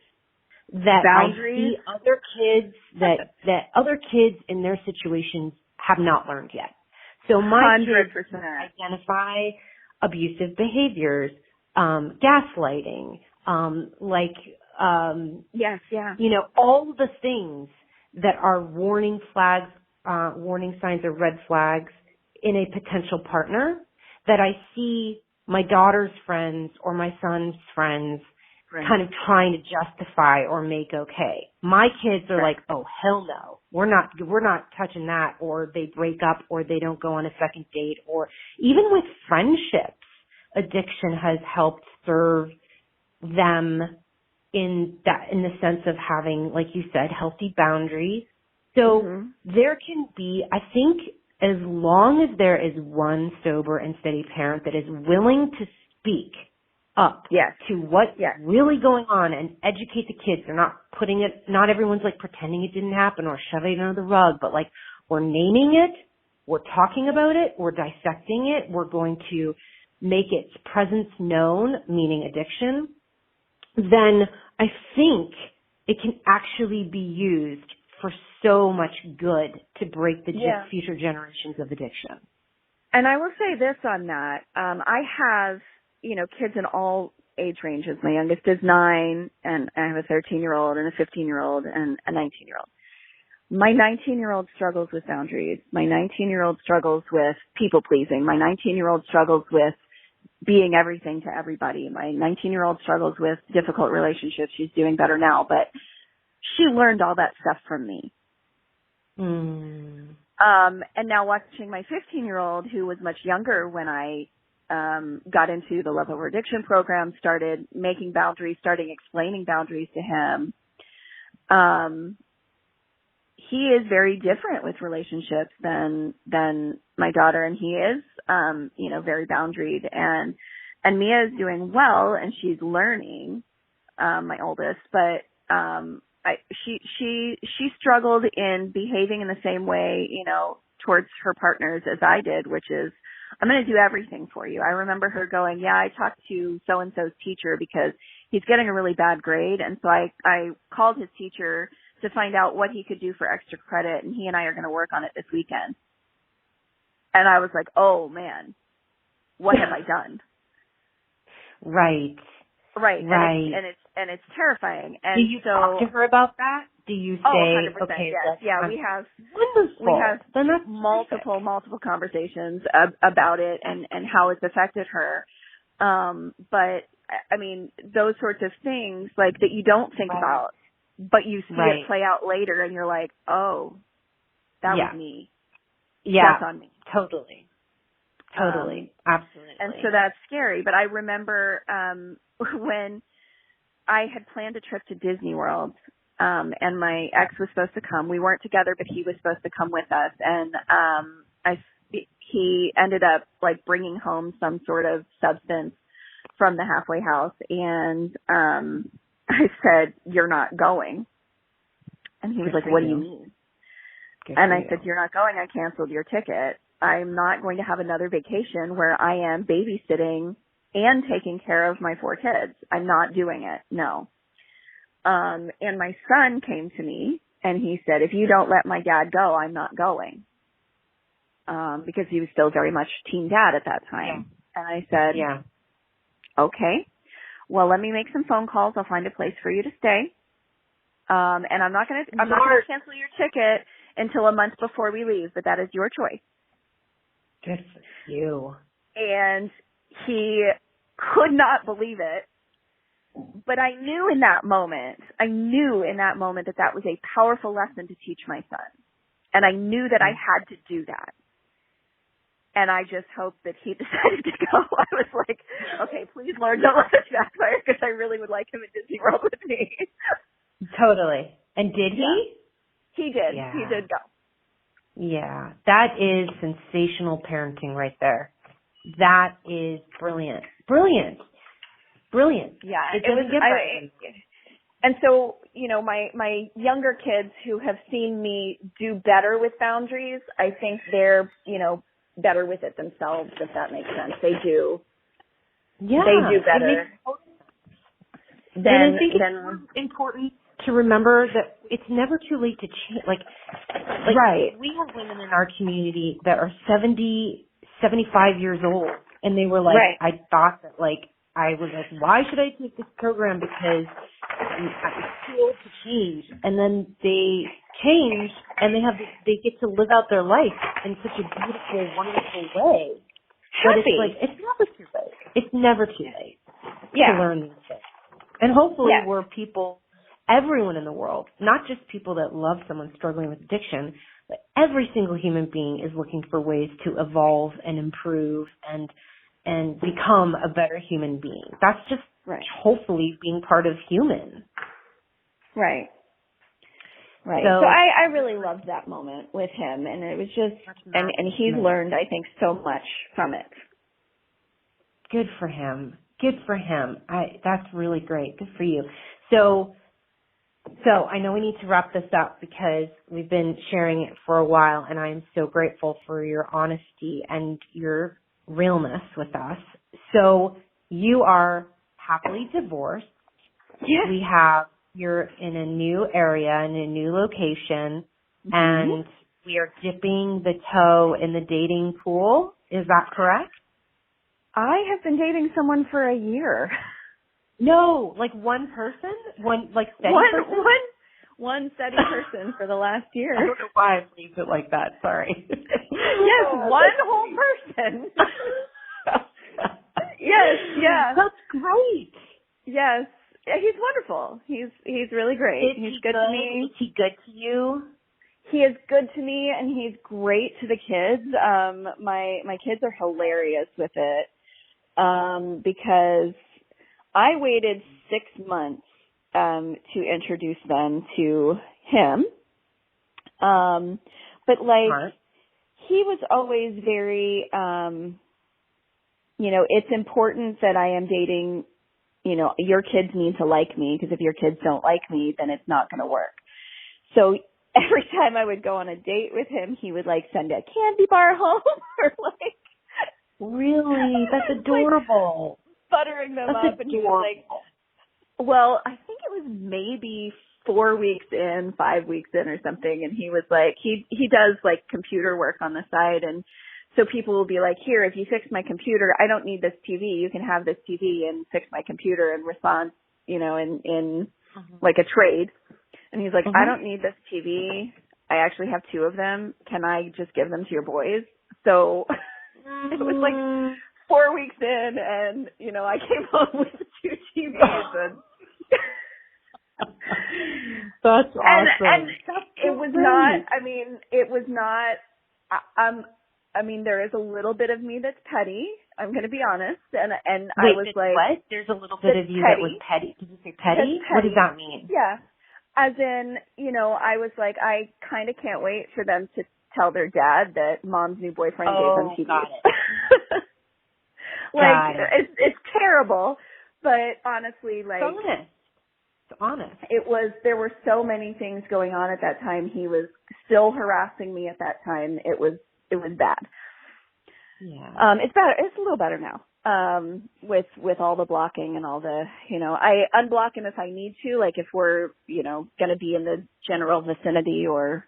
that
boundaries.
I see other kids that other kids in their situations have not learned yet. So my
100%.
kids identify abusive behaviors, gaslighting, all the things that are warning flags, warning signs or red flags in a potential partner that I see my daughter's friends or my son's friends kind of trying to justify or make okay. My kids are like, oh, hell no. We're not touching that, or they break up, or they don't go on a second date, or even with friendships, addiction has helped serve them in the sense of having, like you said, healthy boundaries. So there can be, I think, as long as there is one sober and steady parent that is willing to speak up to what's really going on and educate the kids. They're not putting it, not everyone's like pretending it didn't happen or shoving it under the rug, but like we're naming it we're talking about it, we're dissecting it, we're going to make its presence known, meaning addiction, then I think it can actually be used for so much good to break the future generations of addiction.
And I will say this on that. I have, kids in all age ranges. My youngest is 9, and I have a 13-year-old and a 15-year-old and a 19-year-old. My 19-year-old struggles with boundaries. My 19-year-old struggles with people-pleasing. My 19-year-old struggles with being everything to everybody. My 19-year-old struggles with difficult relationships. She's doing better now, but she learned all that stuff from me. And now watching my 15-year-old, who was much younger when I got into the Love Over Addiction program, started making boundaries, starting explaining boundaries to him. He is very different with relationships than my daughter, and he is, very boundaried. And Mia is doing well, and she's learning, my oldest, but she struggled in behaving in the same way, towards her partners as I did, which is, I'm going to do everything for you. I remember her going, yeah, I talked to so-and-so's teacher because he's getting a really bad grade. And so I called his teacher to find out what he could do for extra credit, and he and I are going to work on it this weekend. And I was like, oh man, what have I done?
Right.
And it's terrifying. And
do you talk to her about that? Do you say,
100%,
okay,
yes. Yeah, we have
then that's
multiple conversations about it and how it's affected her. But I mean, those sorts of things like that you don't think about, but you see it play out later, and you're like, oh, that was me.
Yeah,
that's on me.
Totally, absolutely.
And so that's scary. But I remember when I had planned a trip to Disney World, and my ex was supposed to come. We weren't together, but he was supposed to come with us. And he ended up like bringing home some sort of substance from the halfway house. And I said, you're not going. And he was like, what do you mean? And I said, you're not going. I canceled your ticket. I'm not going to have another vacation where I am babysitting and taking care of my 4 kids. I'm not doing it. No. And my son came to me and he said, if you don't let my dad go, I'm not going. Because he was still very much teen dad at that time. Yeah. And I said, okay, well, let me make some phone calls. I'll find a place for you to stay. And I'm not going to cancel your ticket until a month before we leave, but that is your choice.
Good for you.
And he could not believe it. But I knew in that moment that that was a powerful lesson to teach my son. And I knew that I had to do that. And I just hoped that he decided to go. I was like, okay, please, Lord, don't let this backfire, because I really would like him at Disney World with me.
Totally. And did he?
Yeah. He did.
Yeah.
He did go.
Yeah. That is sensational parenting right there. That is brilliant. Brilliant.
Yeah.
It doesn't get better.
And so, my younger kids who have seen me do better with boundaries, I think they're, better with it themselves, if that makes sense. They do.
Yeah.
They do better.
And I think it's important to remember that it's never too late to change. Like we have women in our community that are 70, 75 years old, and they were like, I thought that I was like, why should I take this program? Because I'm too old to change. And then they change, and they get to live out their life in such a beautiful, wonderful way. But it's never too late. It's never too late to learn these things. And hopefully we're people, everyone in the world, not just people that love someone struggling with addiction, but every single human being is looking for ways to evolve and improve and become a better human being. That's just hopefully being part of human. Right. So
I really loved that moment with him, and it was just, and he's learned, I think, so much from it.
Good for him. That's really great. Good for you. So So I know we need to wrap this up because we've been sharing it for a while, and I am so grateful for your honesty and your realness with us. So you are happily divorced.
Yes.
You're in a new area, in a new location, and we are dipping the toe in the dating pool. Is that correct?
I have been dating someone for a year.
No, like one person? One steady person?
One steady person for the last year.
I don't know why I phrased it like that. Sorry.
Yes, one whole person. Yes, yeah.
That's great.
Yes. Yeah, he's wonderful. He's really great. He's good to me.
Is he good to you?
He is good to me, and he's great to the kids. My kids are hilarious with it because I waited 6 months to introduce them to him. But
Smart.
he was always very, it's important that I am dating, your kids need to like me, because if your kids don't like me, then it's not going to work. So every time I would go on a date with him, he would send a candy bar home or
Really? That's adorable.
Buttering them
That's
up. And he was well, I think it was maybe 4 weeks in, 5 weeks in or something. And he was he does computer work on the side. And so people will be here, if you fix my computer, I don't need this TV. You can have this TV and fix my computer in response, in a trade. And he's I don't need this TV. I actually have 2 of them. Can I just give them to your boys? So it was 4 weeks in, and, I came home with 2 TVs. And
that's awesome.
And it was not, it was not, there is a little bit of me that's petty. I'm going to be honest. And
wait,
I was
what? There's a little bit of you that was petty. Did you say petty? What does that mean?
Yeah. As in, I was I kind of can't wait for them to tell their dad that mom's new boyfriend gave them TVs.
Got it.
It's terrible, but honestly,
It's honest.
There were so many things going on at that time. He was still harassing me at that time. It was bad.
Yeah.
It's better. It's a little better now. With all the blocking and all the, I unblock him if I need to, if we're, going to be in the general vicinity or,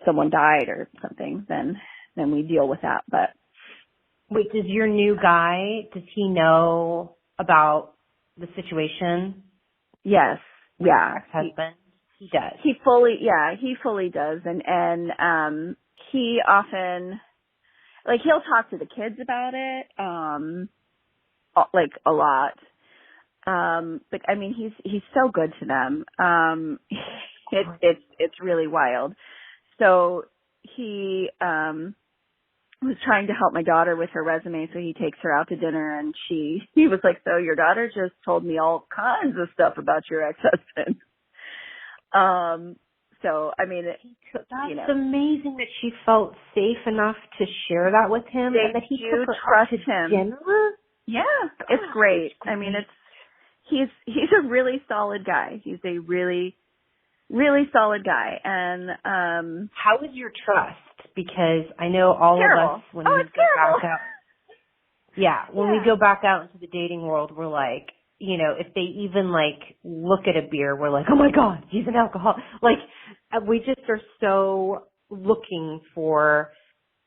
someone died or something, then we deal with that. But
wait, does your new guy, does he know about the situation?
Yes. Yeah.
Ex-husband? He does.
He fully does. And he often, he'll talk to the kids about it, a lot. But he's so good to them. It's really wild. So he, was trying to help my daughter with her resume, so he takes her out to dinner, and he was so your daughter just told me all kinds of stuff about your ex-husband. So,
that's amazing that she felt safe enough to share that with him, and that he took her
trust
out to
him.
dinner.
Yeah, it's great. He's a really solid guy. He's a really, really solid guy. And
how is your trust? Because I know all
terrible.
of us when we go back out. Yeah, when we go back out into the dating world, we're if they even look at a beer, we're oh my God, he's an alcoholic. We just are so looking for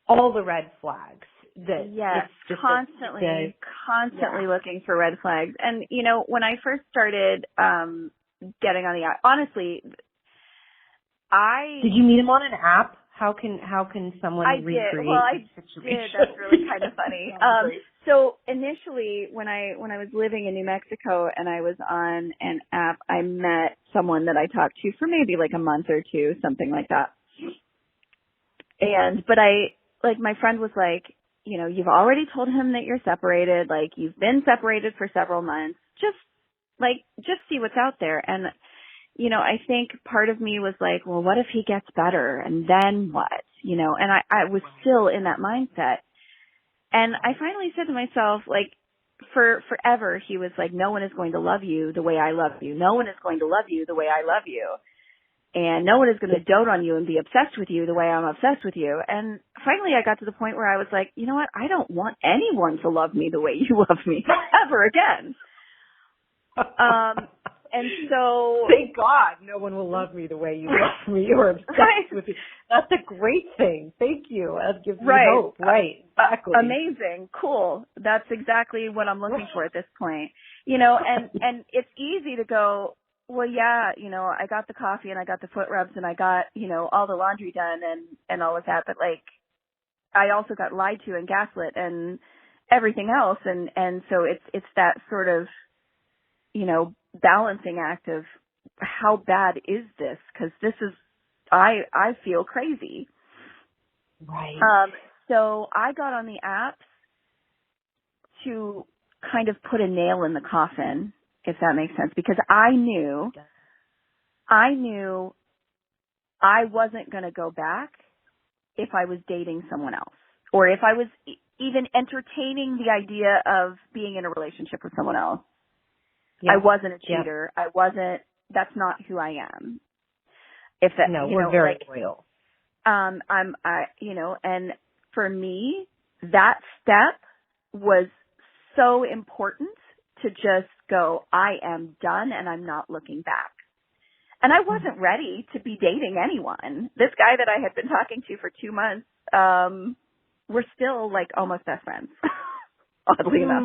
all the red flags.
Yes, constantly looking for red flags. And, when I first started getting on the app, honestly, Did you
meet him on an app? How can someone recreate
the situation? That's really kind of funny. So initially, when I was living in New Mexico and I was on an app, I met someone that I talked to for maybe a month or 2, something like that. But my friend was you've already told him that you're separated. You've been separated for several months. Just see what's out there. And I think part of me was well, what if he gets better? And then what? And I was still in that mindset. And I finally said to myself, forever he was like, no one is going to love you the way I love you. No one is going to love you the way I love you. And no one is going to dote on you and be obsessed with you the way I'm obsessed with you. And finally I got to the point where I was like, you know what? I don't want anyone to love me the way you love me ever again. And so,
thank God no one will love me the way you love me or obsessed with you. That's a great thing. Thank you. That gives me hope. Right. Exactly.
Amazing. Cool. That's exactly what I'm looking for at this point. You know, and it's easy to go, well, yeah, you know, I got the coffee and I got the foot rubs and I got, you know, all the laundry done and all of that. But like, I also got lied to and gaslit and everything else. And so it's that sort of, you know, balancing act of how bad is this? Because this is, I feel crazy.
Right.
So I got on the apps to kind of put a nail in the coffin, if that makes sense, because I knew I wasn't going to go back if I was dating someone else, or if I was even entertaining the idea of being in a relationship with someone else. Yeah. I wasn't a cheater. Yeah. That's not who I am. If that,
no,
you
we're
know,
very
like,
loyal.
You know, and for me, that step was so important to just go, I am done and I'm not looking back. And I wasn't ready to be dating anyone. This guy that I had been talking to for 2 months, we're still like almost best friends, oddly enough.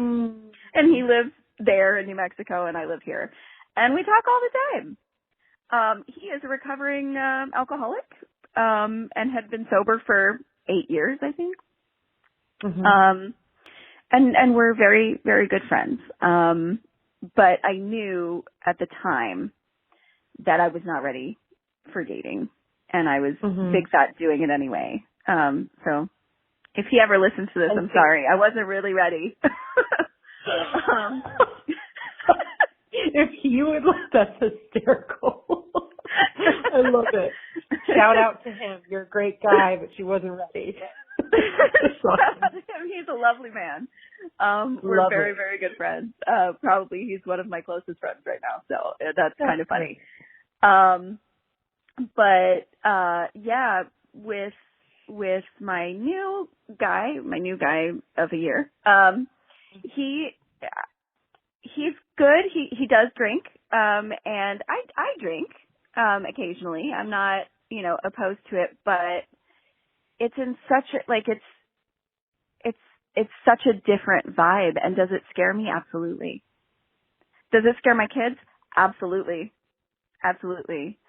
And he lives there in New Mexico and I live here. And we talk all the time. He is a recovering alcoholic and had been sober for 8 years, I think. Mm-hmm. And we're very, very good friends. But I knew at the time that I was not ready for dating. And I was big fat doing it anyway. So if he ever listens to this, I'm sorry. I wasn't really ready.
If you would, that's hysterical. I love it. Shout out to him. You're a great guy, but she wasn't ready.
He's a lovely man. We're very, very good friends. Probably he's one of my closest friends right now, so that's kind of funny. Yeah, with my new guy of a year, he's good. He does drink, and I drink occasionally. I'm not, you know, opposed to it, but it's in such a, like, it's such a different vibe. And does it scare me? Absolutely. Does it scare my kids? Absolutely. Absolutely.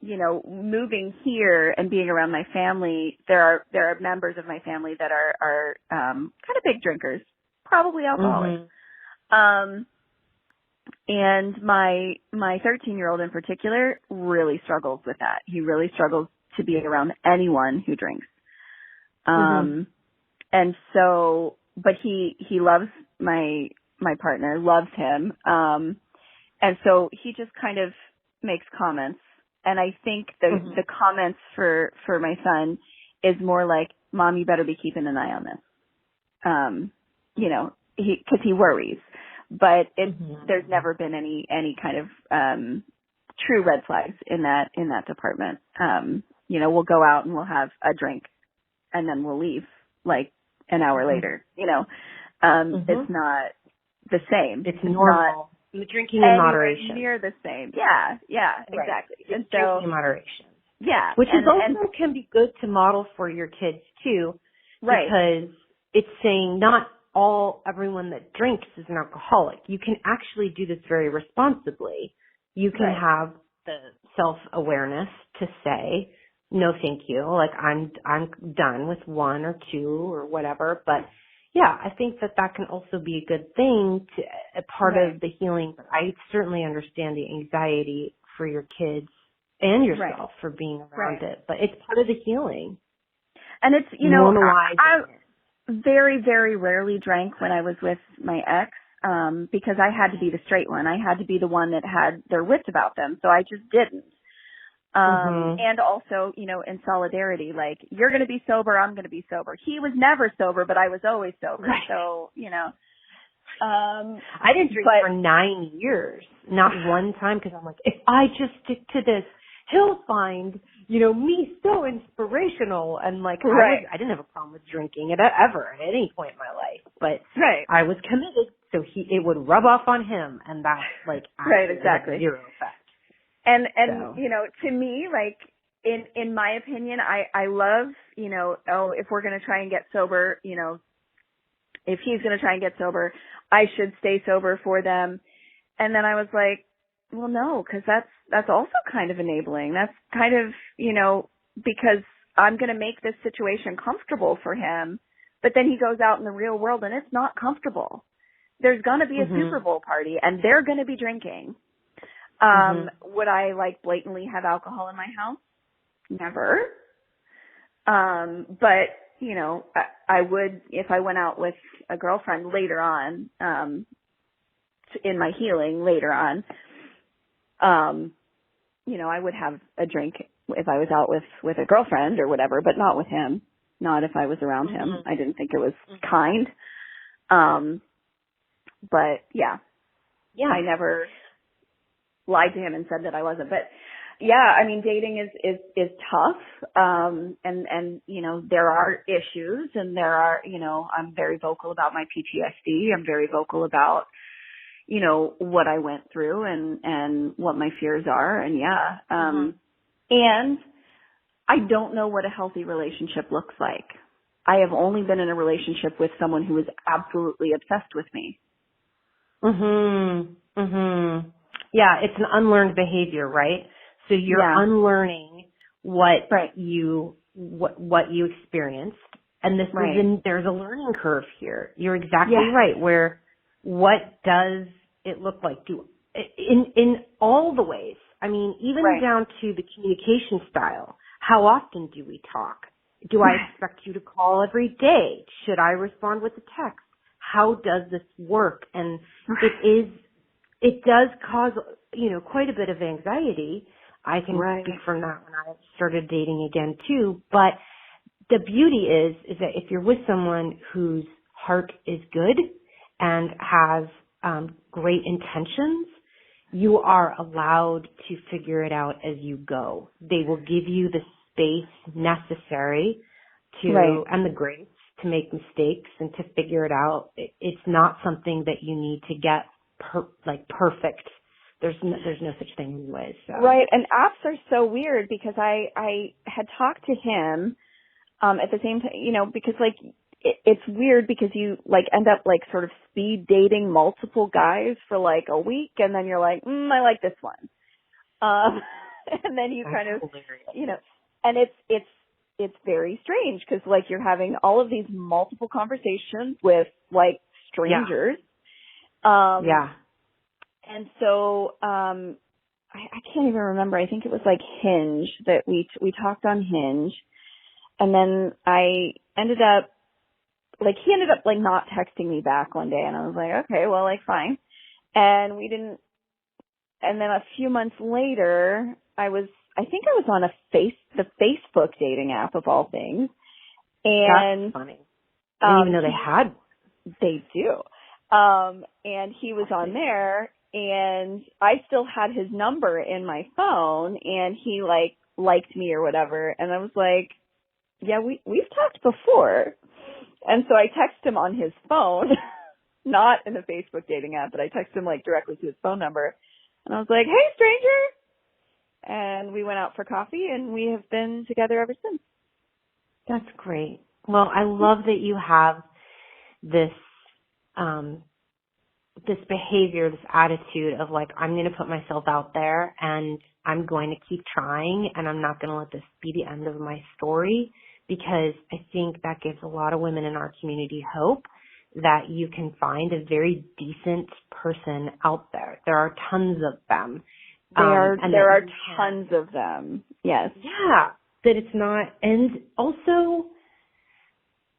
You know, moving here and being around my family, there are members of my family that are kind of big drinkers, probably alcoholics. And my 13-year-old in particular really struggles with that. He really struggles to be around anyone who drinks. And so, but he loves my partner, loves him. And so he just kind of makes comments. And I think the comments for my son is more like, Mom, you better be keeping an eye on this. You know, cause he worries, but there's never been any kind of, true red flags in that department. You know, we'll go out and we'll have a drink and then we'll leave like an hour later, you know. It's not the same.
It's normal. The drinking in moderation.
Near the same. Yeah, right. Exactly. And so,
drinking in moderation.
Yeah.
Which is also can be good to model for your kids too. Right. Because it's saying not everyone that drinks is an alcoholic. You can actually do this very responsibly. You can have the self-awareness to say, no, thank you. Like I'm done with 1 or 2 or whatever. But yeah, I think that can also be a good thing to a part of the healing. But I certainly understand the anxiety for your kids and yourself for being around it. But it's part of the healing.
And it's, you know, I very, very rarely drank when I was with my ex, because I had to be the straight one. I had to be the one that had their wits about them. So I just didn't.
Mhm.
And also, you know, in solidarity, like, you're going to be sober, I'm going to be sober. He was never sober, but I was always sober.
Right.
So, you know,
I didn't drink for 9 years, not one time, because I'm like, if I just stick to this, he'll find, you know, me so inspirational. And like,
right.
I didn't have a problem with drinking ever at any point in my life, but
Right.
I was committed, so it would rub off on him, and that's like,
right, exactly.
zero effect.
And,
So.
you know, to me, like, in my opinion, I love, you know, if we're going to try and get sober, you know, if he's going to try and get sober, I should stay sober for them. And then I was like, well, no, because that's also kind of enabling. That's kind of, you know, because I'm going to make this situation comfortable for him, but then he goes out in the real world and it's not comfortable. There's going to be a Super Bowl party and they're going to be drinking. Would I like blatantly have alcohol in my house? Never. But, you know, I would, if I went out with a girlfriend later on, in my healing later on, you know, I would have a drink if I was out with a girlfriend or whatever, but not with him. Not if I was around him. I didn't think it was kind. But yeah, I never lied to him and said that I wasn't. But yeah, I mean, dating is tough. And, you know, there are issues and there are, you know, I'm very vocal about my PTSD. I'm very vocal about, you know, what I went through and what my fears are. And yeah, and I don't know what a healthy relationship looks like. I have only been in a relationship with someone who is absolutely obsessed with me.
Yeah, it's an unlearned behavior, right? So you're unlearning what you experienced, and this there's a learning curve here. You're exactly right. Where what does it look like? In all the ways. I mean, even down to the communication style. How often do we talk? Do I expect you to call every day? Should I respond with a text? How does this work? And it does cause, you know, quite a bit of anxiety. I can speak from that when I started dating again too. But the beauty is that if you're with someone whose heart is good and has great intentions, you are allowed to figure it out as you go. They will give you the space necessary to, and the grace to make mistakes and to figure it out. It's not something that you need to get perfect. There's no such thing anyway. So.
Right, and apps are so weird because I had talked to him at the same time, you know, because like it's weird because you like end up like sort of speed dating multiple guys for like a week, and then you're like, I like this one, and then you kind of, you know, and it's very strange because like you're having all of these multiple conversations with like strangers. And so, I can't even remember. I think it was like Hinge that we talked on Hinge, and then I ended up, like, he ended up like not texting me back one day, and I was like, okay, well, like, fine. And we didn't, and then a few months later, I think I was on the Facebook dating app of all things. And
that's funny. I didn't even know they had.
They do. And he was on there, and I still had his number in my phone, and he like liked me or whatever. And I was like, yeah, we've talked before. And so I texted him on his phone, not in the Facebook dating app, but I texted him like directly to his phone number. And I was like, hey, stranger. And we went out for coffee, and we have been together ever since.
That's great. Well, I love that you have this behavior, this attitude of like, I'm going to put myself out there and I'm going to keep trying, and I'm not going to let this be the end of my story, because I think that gives a lot of women in our community hope that you can find a very decent person out there. There are tons of them.
There are tons of them. Yes.
Yeah. That it's not, and also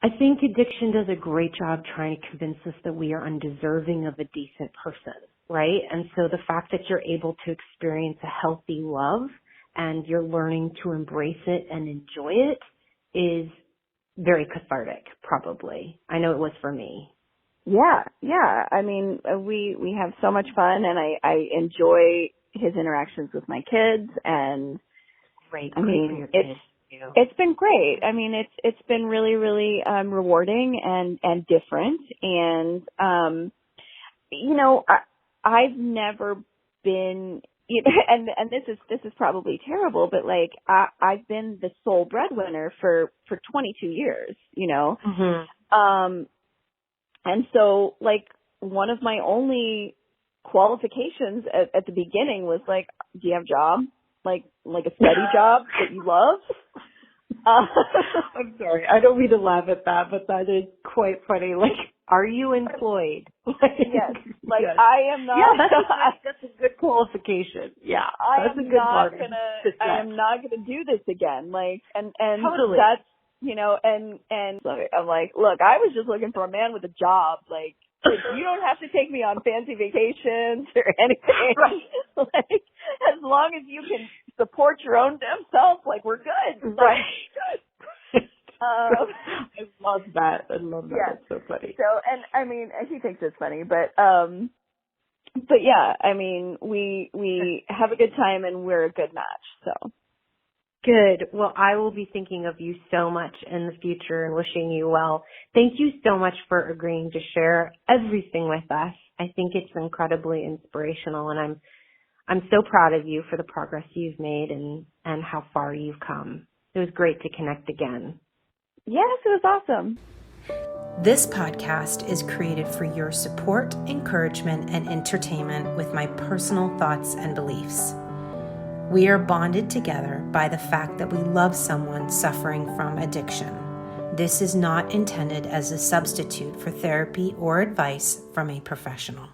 I think addiction does a great job trying to convince us that we are undeserving of a decent person, right? And so the fact that you're able to experience a healthy love and you're learning to embrace it and enjoy it is very cathartic, probably. I know it was for me.
Yeah. I mean, we have so much fun, and I enjoy his interactions with my kids, and
Great.
I mean, it's been great. I mean, it's been really, really rewarding and different. And I've never been, and this is probably terrible, but like I've been the sole breadwinner for 22 years.
Mm-hmm.
And so like one of my only qualifications at the beginning was like, do you have a job? Like a steady job that you love?
I'm sorry. I don't mean to laugh at that, but that is quite funny. Like, are you employed?
Yes. Like,
yes.
I am not.
Yeah, that's a good qualification. Yeah.
I am not gonna do this again. Like, and
totally.
That's, and so I'm like, look, I was just looking for a man with a job. Like you don't have to take me on fancy vacations or anything.
Right.
Like, as long as you can support your own damn self, like, we're good.
Right.
Good.
I love that.
Yeah.
That's so funny.
So, and I mean, he thinks it's funny, but yeah, I mean, we have a good time and we're a good match. So.
Good. Well, I will be thinking of you so much in the future and wishing you well. Thank you so much for agreeing to share everything with us. I think it's incredibly inspirational, and I'm so proud of you for the progress you've made and how far you've come. It was great to connect again.
Yes, it was awesome.
This podcast is created for your support, encouragement, and entertainment with my personal thoughts and beliefs. We are bonded together by the fact that we love someone suffering from addiction. This is not intended as a substitute for therapy or advice from a professional.